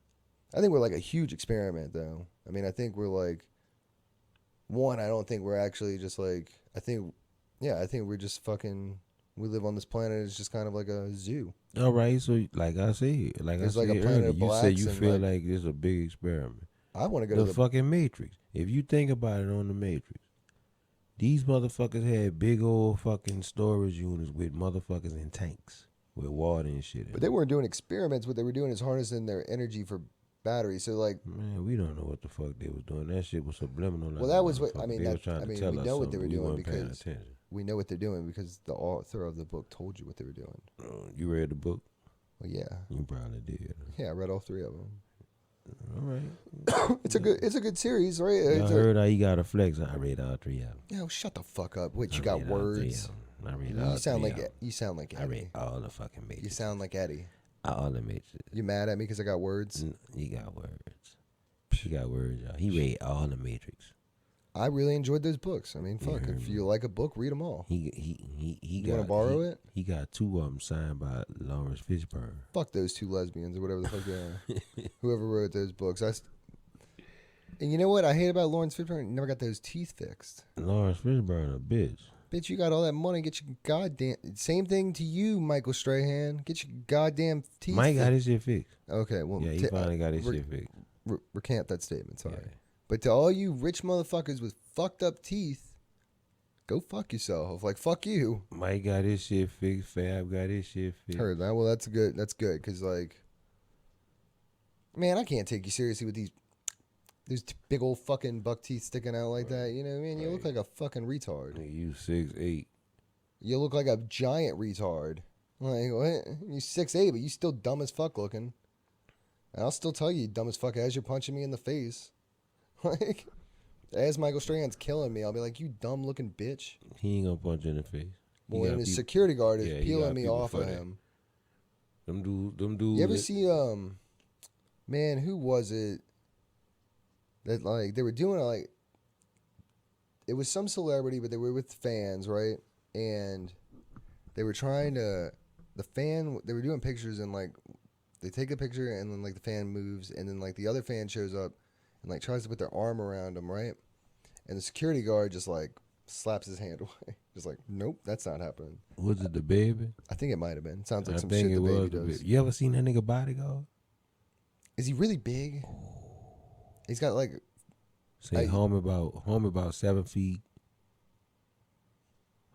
I think we're like a huge experiment though. I mean, I think we're like, I don't think we're actually just like, I think we're just fucking, we live on this planet. It's just kind of like a zoo. All right. So like I said, there's like a planet earlier, of you blacks said you feel like like it's a big experiment. I want to go to the fucking Matrix. If you think about it on the Matrix, these motherfuckers had big old fucking storage units with motherfuckers in tanks with water and shit. But they weren't doing experiments. What they were doing is harnessing their energy for batteries. So like, man, we don't know what the fuck they was doing. That shit was subliminal. Well, that was what I mean. They were trying to tell we us know what they were doing because we know what they're doing because the author of the book told you what they were doing. You read the book? Well, yeah. You probably did. Yeah, I read all 3 of them. All right. It's a good series, right? I heard how you got a flex. I read all 3 of them. Yo, shut the fuck up. Wait, you got words? I read all you sound like Eddie. I read all the fucking Matrix. You sound like Eddie. All the Matrix. You mad at me because I got words? You got words. You got words, y'all. He read all the Matrix. I really enjoyed those books. I mean, fuck. If you like a book, read them all. He you want to borrow it? He got 2 of them signed by Lawrence Fishburne. Fuck those 2 lesbians or whatever the fuck they are. Whoever wrote those books. And you know what I hate about Lawrence Fishburne? He never got those teeth fixed. Lawrence Fishburne a bitch. Bitch, you got all that money. Get your goddamn... Same thing to you, Michael Strahan. Get your goddamn teeth Mike got his shit fixed. Okay, well... Yeah, he finally got his shit fixed. Recant that statement, sorry. Yeah. But to all you rich motherfuckers with fucked up teeth, go fuck yourself. Like, fuck you. Mike got his shit fixed. Fab got his shit fixed. Heard that. Well, that's good. That's good. Because, like, man, I can't take you seriously with these big old fucking buck teeth sticking out like that. You know what I mean? You look like a fucking retard. You 6'8". You look like a giant retard. Like, what? You 6'8", but you still dumb as fuck looking. And I'll still tell you dumb as fuck as you're punching me in the face. Like, as Michael Strahan's killing me, I'll be like, you dumb looking bitch. He ain't gonna punch you in the face. Well, and his security guard is peeling me off of him. Them dudes. You ever see, man, who was it? That, like, they were doing, like, it was some celebrity, but they were with fans, right? And they were trying to, they were doing pictures and, like, they take a picture and then, like, the fan moves and then, like, the other fan shows up and, like, tries to put their arm around them, right? And the security guard just like slaps his hand away. Just like, nope, that's not happening. Was it the baby? I think it might have been. Sounds like I some think shit it the was baby does. You ever seen that nigga bodyguard? Is he really big? He's got like... Say home about 7 feet.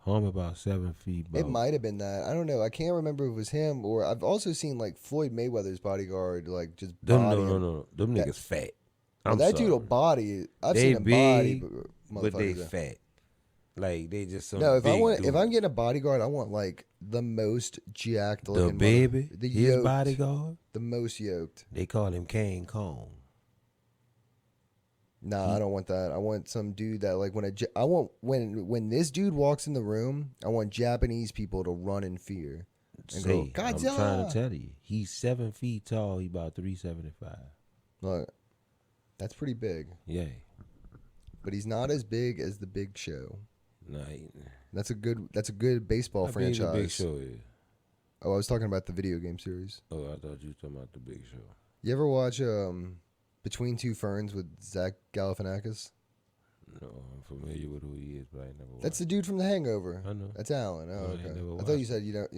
Home about 7 feet. It might have been that. I don't know. I can't remember if it was him or I've also seen like Floyd Mayweather's bodyguard like just body. No. Them niggas fat. That dude will body. I've seen him big, body, but they fat. Like they just no. If I'm getting a bodyguard, I want like the most jacked looking. The baby, his yoked, bodyguard, the most yoked. They call him King Kong. Nah, I don't want that. I want some dude that like when this dude walks in the room, I want Japanese people to run in fear and go, Godzilla. I'm trying to tell you, he's 7 feet tall. He about 375. Look, that's pretty big. Yeah, but he's not as big as the Big Show. Nah, that's a good baseball franchise. The Big Show is. Oh, I was talking about the video game series. Oh, I thought you were talking about the Big Show. You ever watch Between Two Ferns with Zach Galifianakis? No, I'm familiar with who he is, but I never watched. That's the dude from The Hangover. I know. That's Alan. Oh, okay. I thought you said you don't.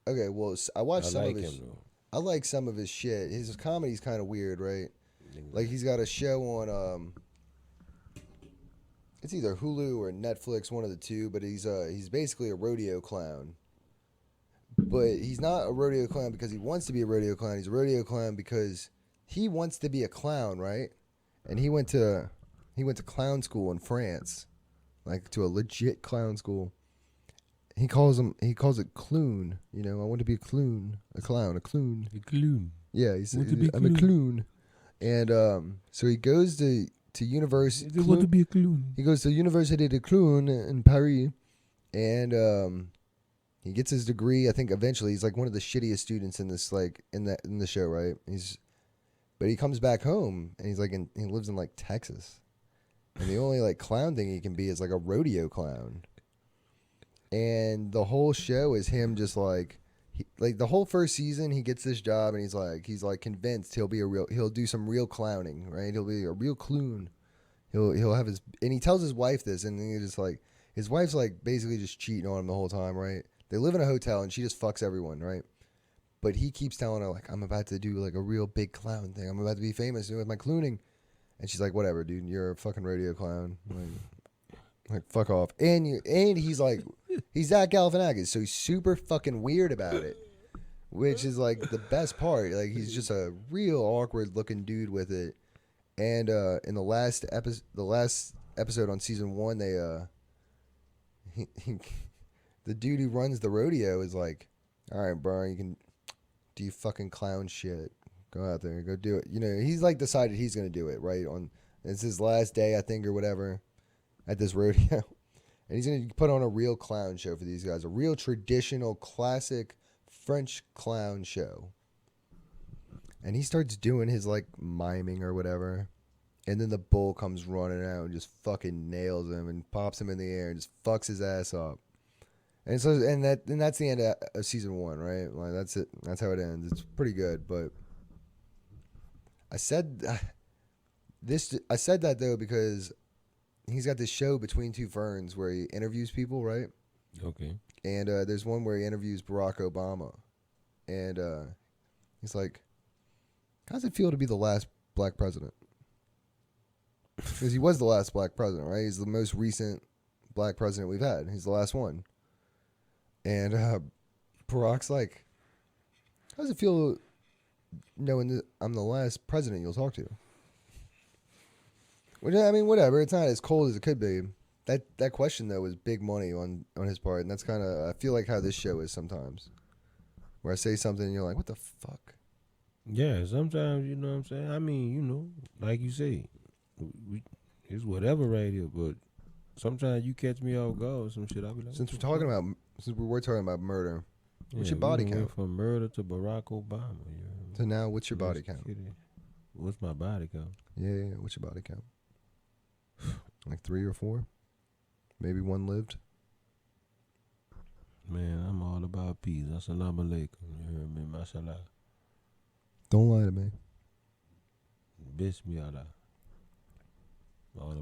Okay, well, I watched some of his. I like some of his shit. His comedy's kind of weird, right? Like he's got a show on it's either Hulu or Netflix, one of the two. But he's basically a rodeo clown. But he's not a rodeo clown because he wants to be a rodeo clown. He's a rodeo clown because he wants to be a clown, right? And he went to clown school in France, like to a legit clown school. He calls it clown. You know, I want to be a clown, a clown, a clown. A clown. Yeah, I'm a clown. And so he goes to university. Want to be a clown. He goes to Université de Clown in Paris, and he gets his degree. I think eventually he's like one of the shittiest students in this in the show, right? But he comes back home and he's like he lives in like Texas, and the only like clown thing he can be is like a rodeo clown. And the whole show is him just like the whole first season he gets this job and he's like convinced he'll do some real clowning, right? He'll be a real clown. He'll have and he tells his wife this, and he just like his wife's like basically just cheating on him the whole time, right? They live in a hotel and she just fucks everyone, right? But he keeps telling her like, I'm about to do like a real big clown thing. I'm about to be famous with my clowning. And she's like, whatever, dude, you're a fucking rodeo clown. Like fuck off. And he's like, he's Zach Galifianakis, so he's super fucking weird about it, which is like the best part. Like he's just a real awkward looking dude with it. And in the last episode on season 1, the dude who runs the rodeo is like, all right, bro, you can do you fucking clown shit. Go out there and go do it. You know, he's like decided he's gonna do it, right? It's his last day, I think, or whatever, at this rodeo. And he's going to put on a real clown show for these guys. A real traditional, classic French clown show. And he starts doing his, like, miming or whatever. And then the bull comes running out and just fucking nails him and pops him in the air and just fucks his ass up. And so, and that's the end of season 1, right? Like, that's it. That's how it ends. It's pretty good, but I said that, though, because he's got this show Between Two Ferns where he interviews people, right? Okay. And there's one where he interviews Barack Obama. And he's like, how does it feel to be the last black president? Because he was the last black president, right? He's the most recent black president we've had. He's the last one. And Barack's like, how does it feel knowing that I'm the last president you'll talk to? Which, I mean, whatever. It's not as cold as it could be. That question, though, was big money on his part. And that's kind of, I feel like how this show is sometimes. Where I say something and you're like, what the fuck? Yeah, sometimes, you know what I'm saying? I mean, you know, like you say, it's whatever right here. But sometimes you catch me off guard or some shit. I'll be like, since we were talking about murder, what's your body count? Went from murder to Barack Obama. You know? So now, what's your body count? What's my body count? Yeah, what's your body count? Like 3 or 4? Maybe 1 lived? Man, I'm all about peace. Assalamu alaikum. You heard me? Mashallah. Don't lie to me. Bismillah.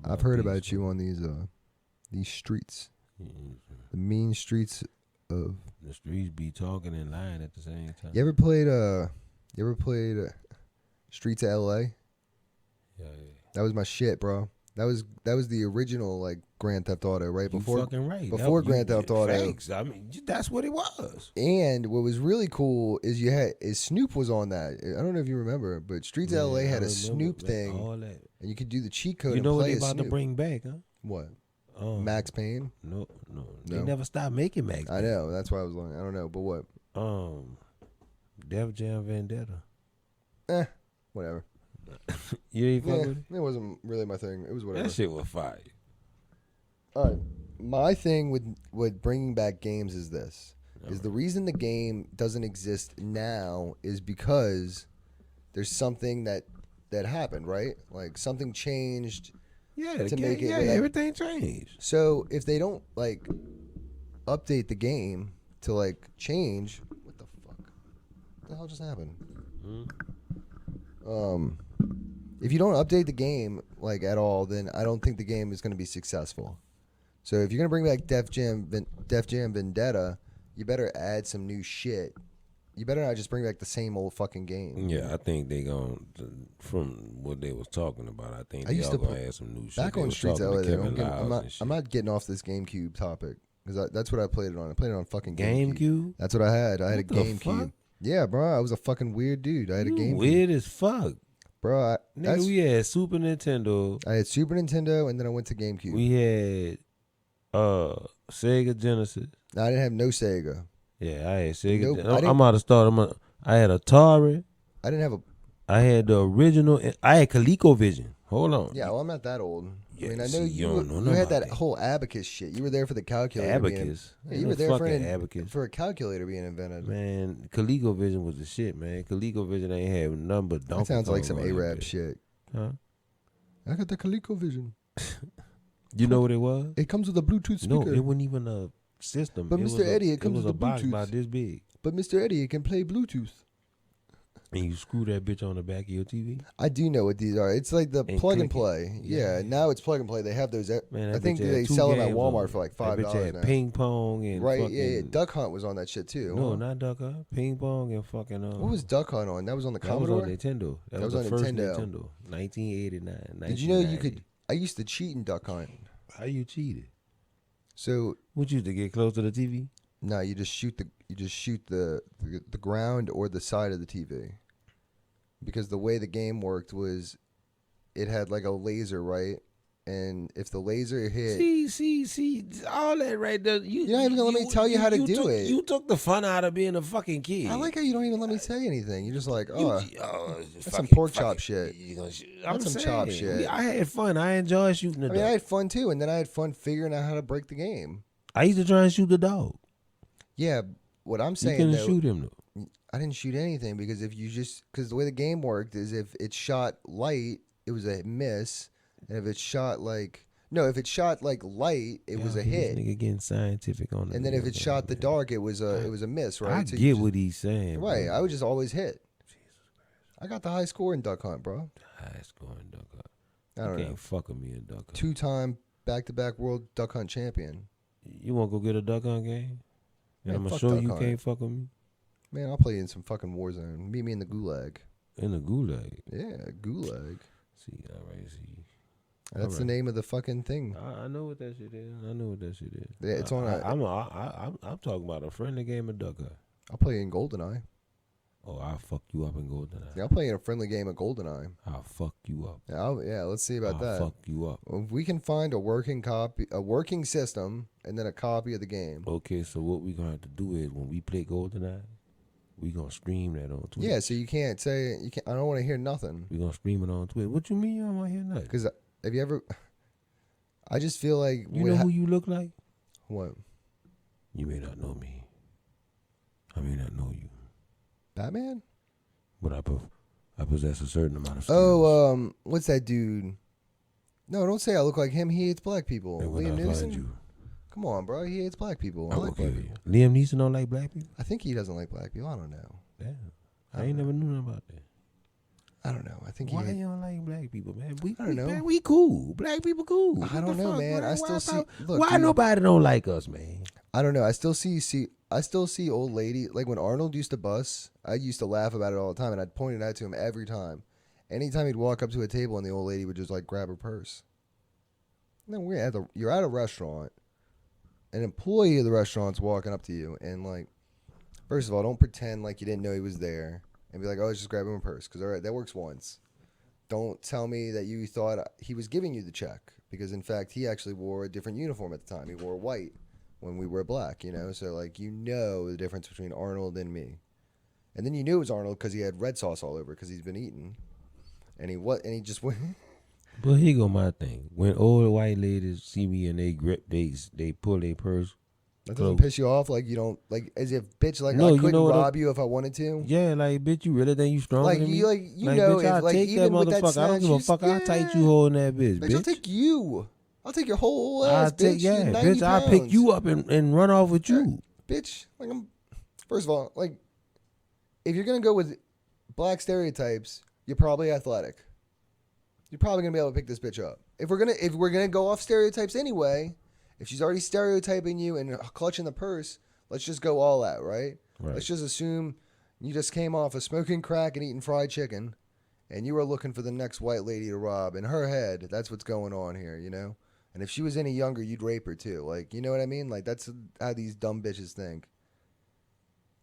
I've heard about you on these streets. Mm-hmm. The mean streets of... The streets be talking and lying at the same time. You ever played Streets of LA? Yeah. That was my shit, bro. That was the original like Grand Theft Auto, right? Before, fucking right. Before Grand Theft Auto. Thanks. I mean, that's what it was. And what was really cool is Snoop was on that. I don't know if you remember, but Streets of LA had a Snoop thing, all that. And you could do the cheat code. You know and play what they about Snoop. to bring back, huh? What? Max Payne? No. They never stopped making Max Payne. I know. That's why I was like, I don't know, but what? Def Jam Vendetta. Whatever. You ain't fuck with it? It wasn't really my thing. It was whatever. That shit was fire. All right. My thing with bringing back games is this. Is the reason the game doesn't exist now is because there's something that happened, right? Like something changed. Yeah, to make it. Everything changed. So if they don't like update the game to like change, what the fuck? What the hell just happened? If you don't update the game like at all, then I don't think the game is going to be successful. So if you're going to bring back Def Jam Vendetta, you better add some new shit. You better not just bring back the same old fucking game. Yeah, I think they going from what they was talking about. I think they all gonna add some new shit. Back on Streets of LA, I'm not getting off this GameCube topic because that's what I played it on. I played it on fucking GameCube. That's what I had. I had a GameCube. Yeah, bro, I was a fucking weird dude. I had a GameCube. Weird as fuck. Bro, we had Super Nintendo. I had Super Nintendo, and then I went to GameCube. We had Sega Genesis. No, I didn't have no Sega. Yeah, I had Sega. Nope, I'm out of start. I had Atari. I didn't have I had the original. I had ColecoVision. Hold on. Yeah, well, I'm not that old. Yeah, I mean, I know you had that whole abacus shit. You were there for the calculator. Abacus. You were there for a calculator being invented. Man, ColecoVision was the shit, man. ColecoVision ain't have none but Donkey Kong. That sounds like some Arab shit. Huh? I got the ColecoVision. You know what it was? It comes with a Bluetooth speaker. No, it wasn't even a system. But Mr. Eddie, it comes with a box Bluetooth. about this big. But Mr. Eddie, it can play Bluetooth. And you screw that bitch on the back of your TV? I do know what these are. It's like the plug and play. Yeah, now it's plug and play. They have those. Man, I think they sell them at Walmart for like $5 now. Ping pong and right. Yeah. Duck Hunt was on that shit too. No, not Duck Hunt. Ping pong and fucking. What was Duck Hunt on? That was on the Commodore. That was on Nintendo. That was the first Nintendo. 1989. Did you know you could? I used to cheat in Duck Hunt. How you cheated? So what, you to get close to the TV? No, you just shoot the ground or the side of the TV. Because the way the game worked was, it had like a laser, right? And if the laser hit, see, all that right there. You're not even gonna let me tell you how to do it. You took the fun out of being a fucking kid. I like how you don't even let me say anything. You're just like, that's some pork chop shit. That's some chop shit. I had fun. I enjoyed shooting the dog. I had fun too, and then I had fun figuring out how to break the game. I used to try and shoot the dog. Yeah, what I'm saying, you couldn't shoot him though. I didn't shoot anything because because the way the game worked is if it shot light, it was a miss, and if it shot like light, it was a hit. Nigga getting scientific on it. And then if it shot the dark, it was a miss, right? I get what he's saying. Right, bro. I would just always hit. I got the high score in Duck Hunt, bro. High score in Duck Hunt. I don't know. Can't fuck with me in Duck Hunt. 2-time back-to-back world Duck Hunt champion. You want to go get a Duck Hunt game? And I'm gonna show you can't fuck with me. Man, I'll play you in some fucking Warzone. Meet me in the Gulag. In the Gulag? Yeah, Gulag. See, all right, see. That's the name of the fucking thing. I know what that shit is. Yeah, it's on. I'm talking about a friendly game of Duck Hunt. I'll play you in GoldenEye. Oh, I'll fuck you up in GoldenEye. Yeah, I'll play you in a friendly game of GoldenEye. I'll fuck you up. Yeah, let's see about that. I'll fuck you up. If we can find a working system, and then a copy of the game. Okay, so what we're gonna have to do is when we play GoldenEye, we gonna stream that on Twitch. Yeah, so you can't say I don't want to hear nothing. We gonna stream it on Twitch. What you mean you don't want to hear nothing? Because have you ever? I just feel like you know who you look like. What? You may not know me. I may not know you. Batman? But I possess a certain amount of skills. Oh, what's that dude? No, don't say I look like him. He hates black people. And Liam Neeson? You. Come on, bro. He hates black people. I like black people. Liam Neeson don't like black people? I think he doesn't like black people. I don't know. Yeah. I ain't never knew nothing about that. I don't know. I think why you don't like black people, man? I don't know. Man, we cool. Black people cool. I don't know, man. I still see. Look, why nobody don't like us, man? I don't know. I still see old lady, like when Arnold used to bus, I used to laugh about it all the time, and I'd point it out to him every time. Anytime he'd walk up to a table and the old lady would just like grab her purse. And then you're at a restaurant, an employee of the restaurant's walking up to you, and like, first of all, don't pretend like you didn't know he was there and be like, oh, let's just grab him a purse, because all right, that works once. Don't tell me that you thought he was giving you the check, because in fact he actually wore a different uniform at the time. He wore white when we were black, you know? So, like, you know the difference between Arnold and me. And then you knew it was Arnold because he had red sauce all over because he's been eating. And he just went. But here go my thing. When old white ladies see me and they grip, they pull their purse. That doesn't piss you off? Like, you don't, like, as if, bitch, like, no, I couldn't rob you if I wanted to? Yeah, like, bitch, you really think you stronger than me? Like, you know, bitch, I'll take that motherfucker. I don't give a fuck how tight you holding that bitch. I'll take you. I'll take your whole ass, bitch. Yeah, bitch, I'll pick you up and run off with you. Bitch, like, first of all, like, if you're going to go with black stereotypes, you're probably athletic. You're probably going to be able to pick this bitch up. If we're gonna go off stereotypes anyway, if she's already stereotyping you and clutching the purse, let's just go all out, right? Let's just assume you just came off of smoking crack and eating fried chicken, and you were looking for the next white lady to rob. In her head, that's what's going on here, you know? And if she was any younger, you'd rape her too. Like, you know what I mean? Like, that's how these dumb bitches think.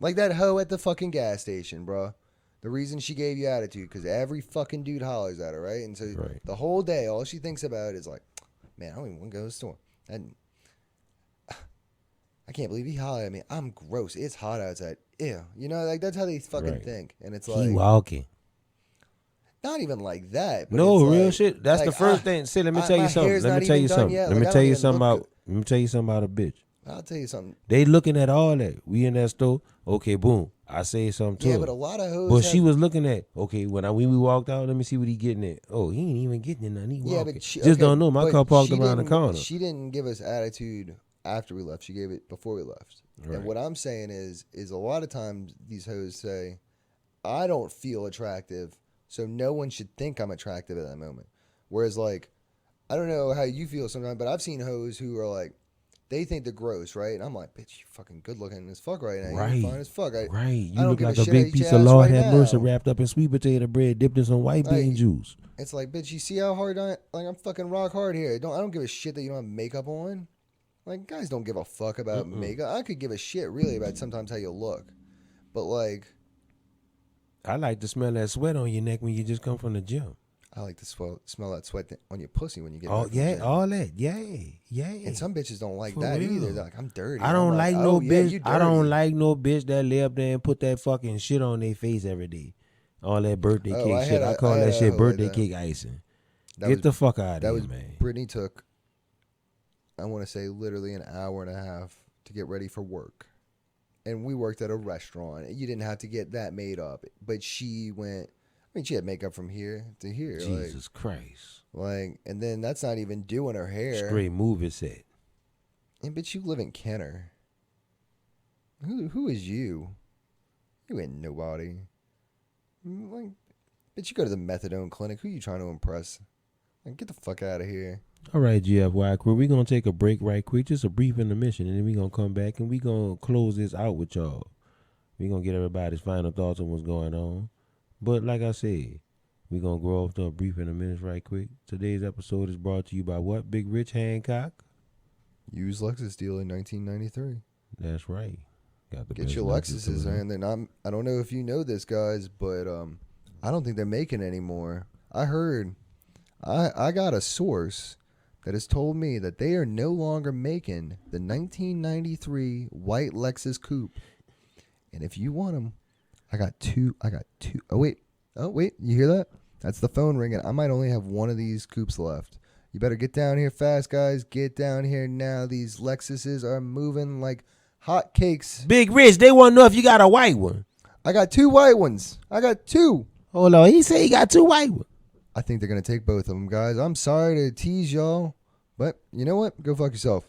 Like that hoe at the fucking gas station, bro. The reason she gave you attitude, because every fucking dude hollers at her, right? And so the whole day, all she thinks about is like, man, I don't even want to go to the store. And I can't believe he hollered at me. I'm gross. It's hot outside. Ew. You know, like, that's how they fucking think. And it's like, he walking. Not even like that. But no, real like, shit. That's like, the first thing. See, let me tell you something. Let me tell you something. Let me tell you something about a bitch. I'll tell you something. They looking at all that. We in that store. Okay, boom. I say something to her. Yeah, but a lot of hoes. But she was looking at, okay, when we walked out, let me see what he getting at. Oh, he ain't even getting it. Nothing. He walking. But just don't know. My car parked around the corner. She didn't give us attitude after we left. She gave it before we left. Right. And what I'm saying is a lot of times these hoes say, I don't feel attractive, so no one should think I'm attractive at that moment. Whereas, like, I don't know how you feel sometimes, but I've seen hoes who are like, they think they're gross, right? And I'm like, bitch, you fucking good looking as fuck right now. You're fine as fuck. You look like a big piece of Lord have mercy wrapped up in sweet potato bread dipped in some white bean juice. It's like, bitch, you see how hard I'm fucking rock hard here. I don't give a shit that you don't have makeup on. Like, guys don't give a fuck about makeup. I could give a shit really about sometimes how you look. But like, I like to smell that sweat on your neck when you just come from the gym. I like to smell that sweat on your pussy when you get all that. Yeah. And some bitches don't like that either. They're like, I'm dirty. I don't like no bitch. I don't like no bitch that lay up there and put that fucking shit on their face every day. All that birthday cake shit. I call that shit birthday cake icing. Get the fuck out of here, man. Brittany took, I want to say, literally an hour and a half to get ready for work. And we worked at a restaurant. You didn't have to get that made up. But she went... I mean, she had makeup from here to here. Jesus Christ. Like, and then that's not even doing her hair. Straight movie set. And bitch, you live in Kenner. Who is you? You ain't nobody. Like, bitch, you go to the methadone clinic. Who you trying to impress? Like, get the fuck out of here. All right, GFY crew. We're going to take a break right quick. Just a brief intermission. And then we're going to come back and we're going to close this out with y'all. We're going to get everybody's final thoughts on what's going on. But like I said, we're going to go off to a brief in a minute right quick. Today's episode is brought to you by what? Big Rich Hancock? Used Lexus deal in 1993. That's right. Get your Lexuses, man. They're not, I don't know if you know this, guys, but I don't think they're making anymore. I heard, I got a source that has told me that they are no longer making the 1993 white Lexus Coupe. And if you want them, I got two. Oh, wait. You hear that? That's the phone ringing. I might only have one of these coupes left. You better get down here fast, guys. Get down here now. These Lexuses are moving like hot cakes. Big Rich, they want to know if you got a white one. I got two white ones. I got two. Hold on. He said he got two white ones. I think they're going to take both of them, guys. I'm sorry to tease y'all, but you know what? Go fuck yourself.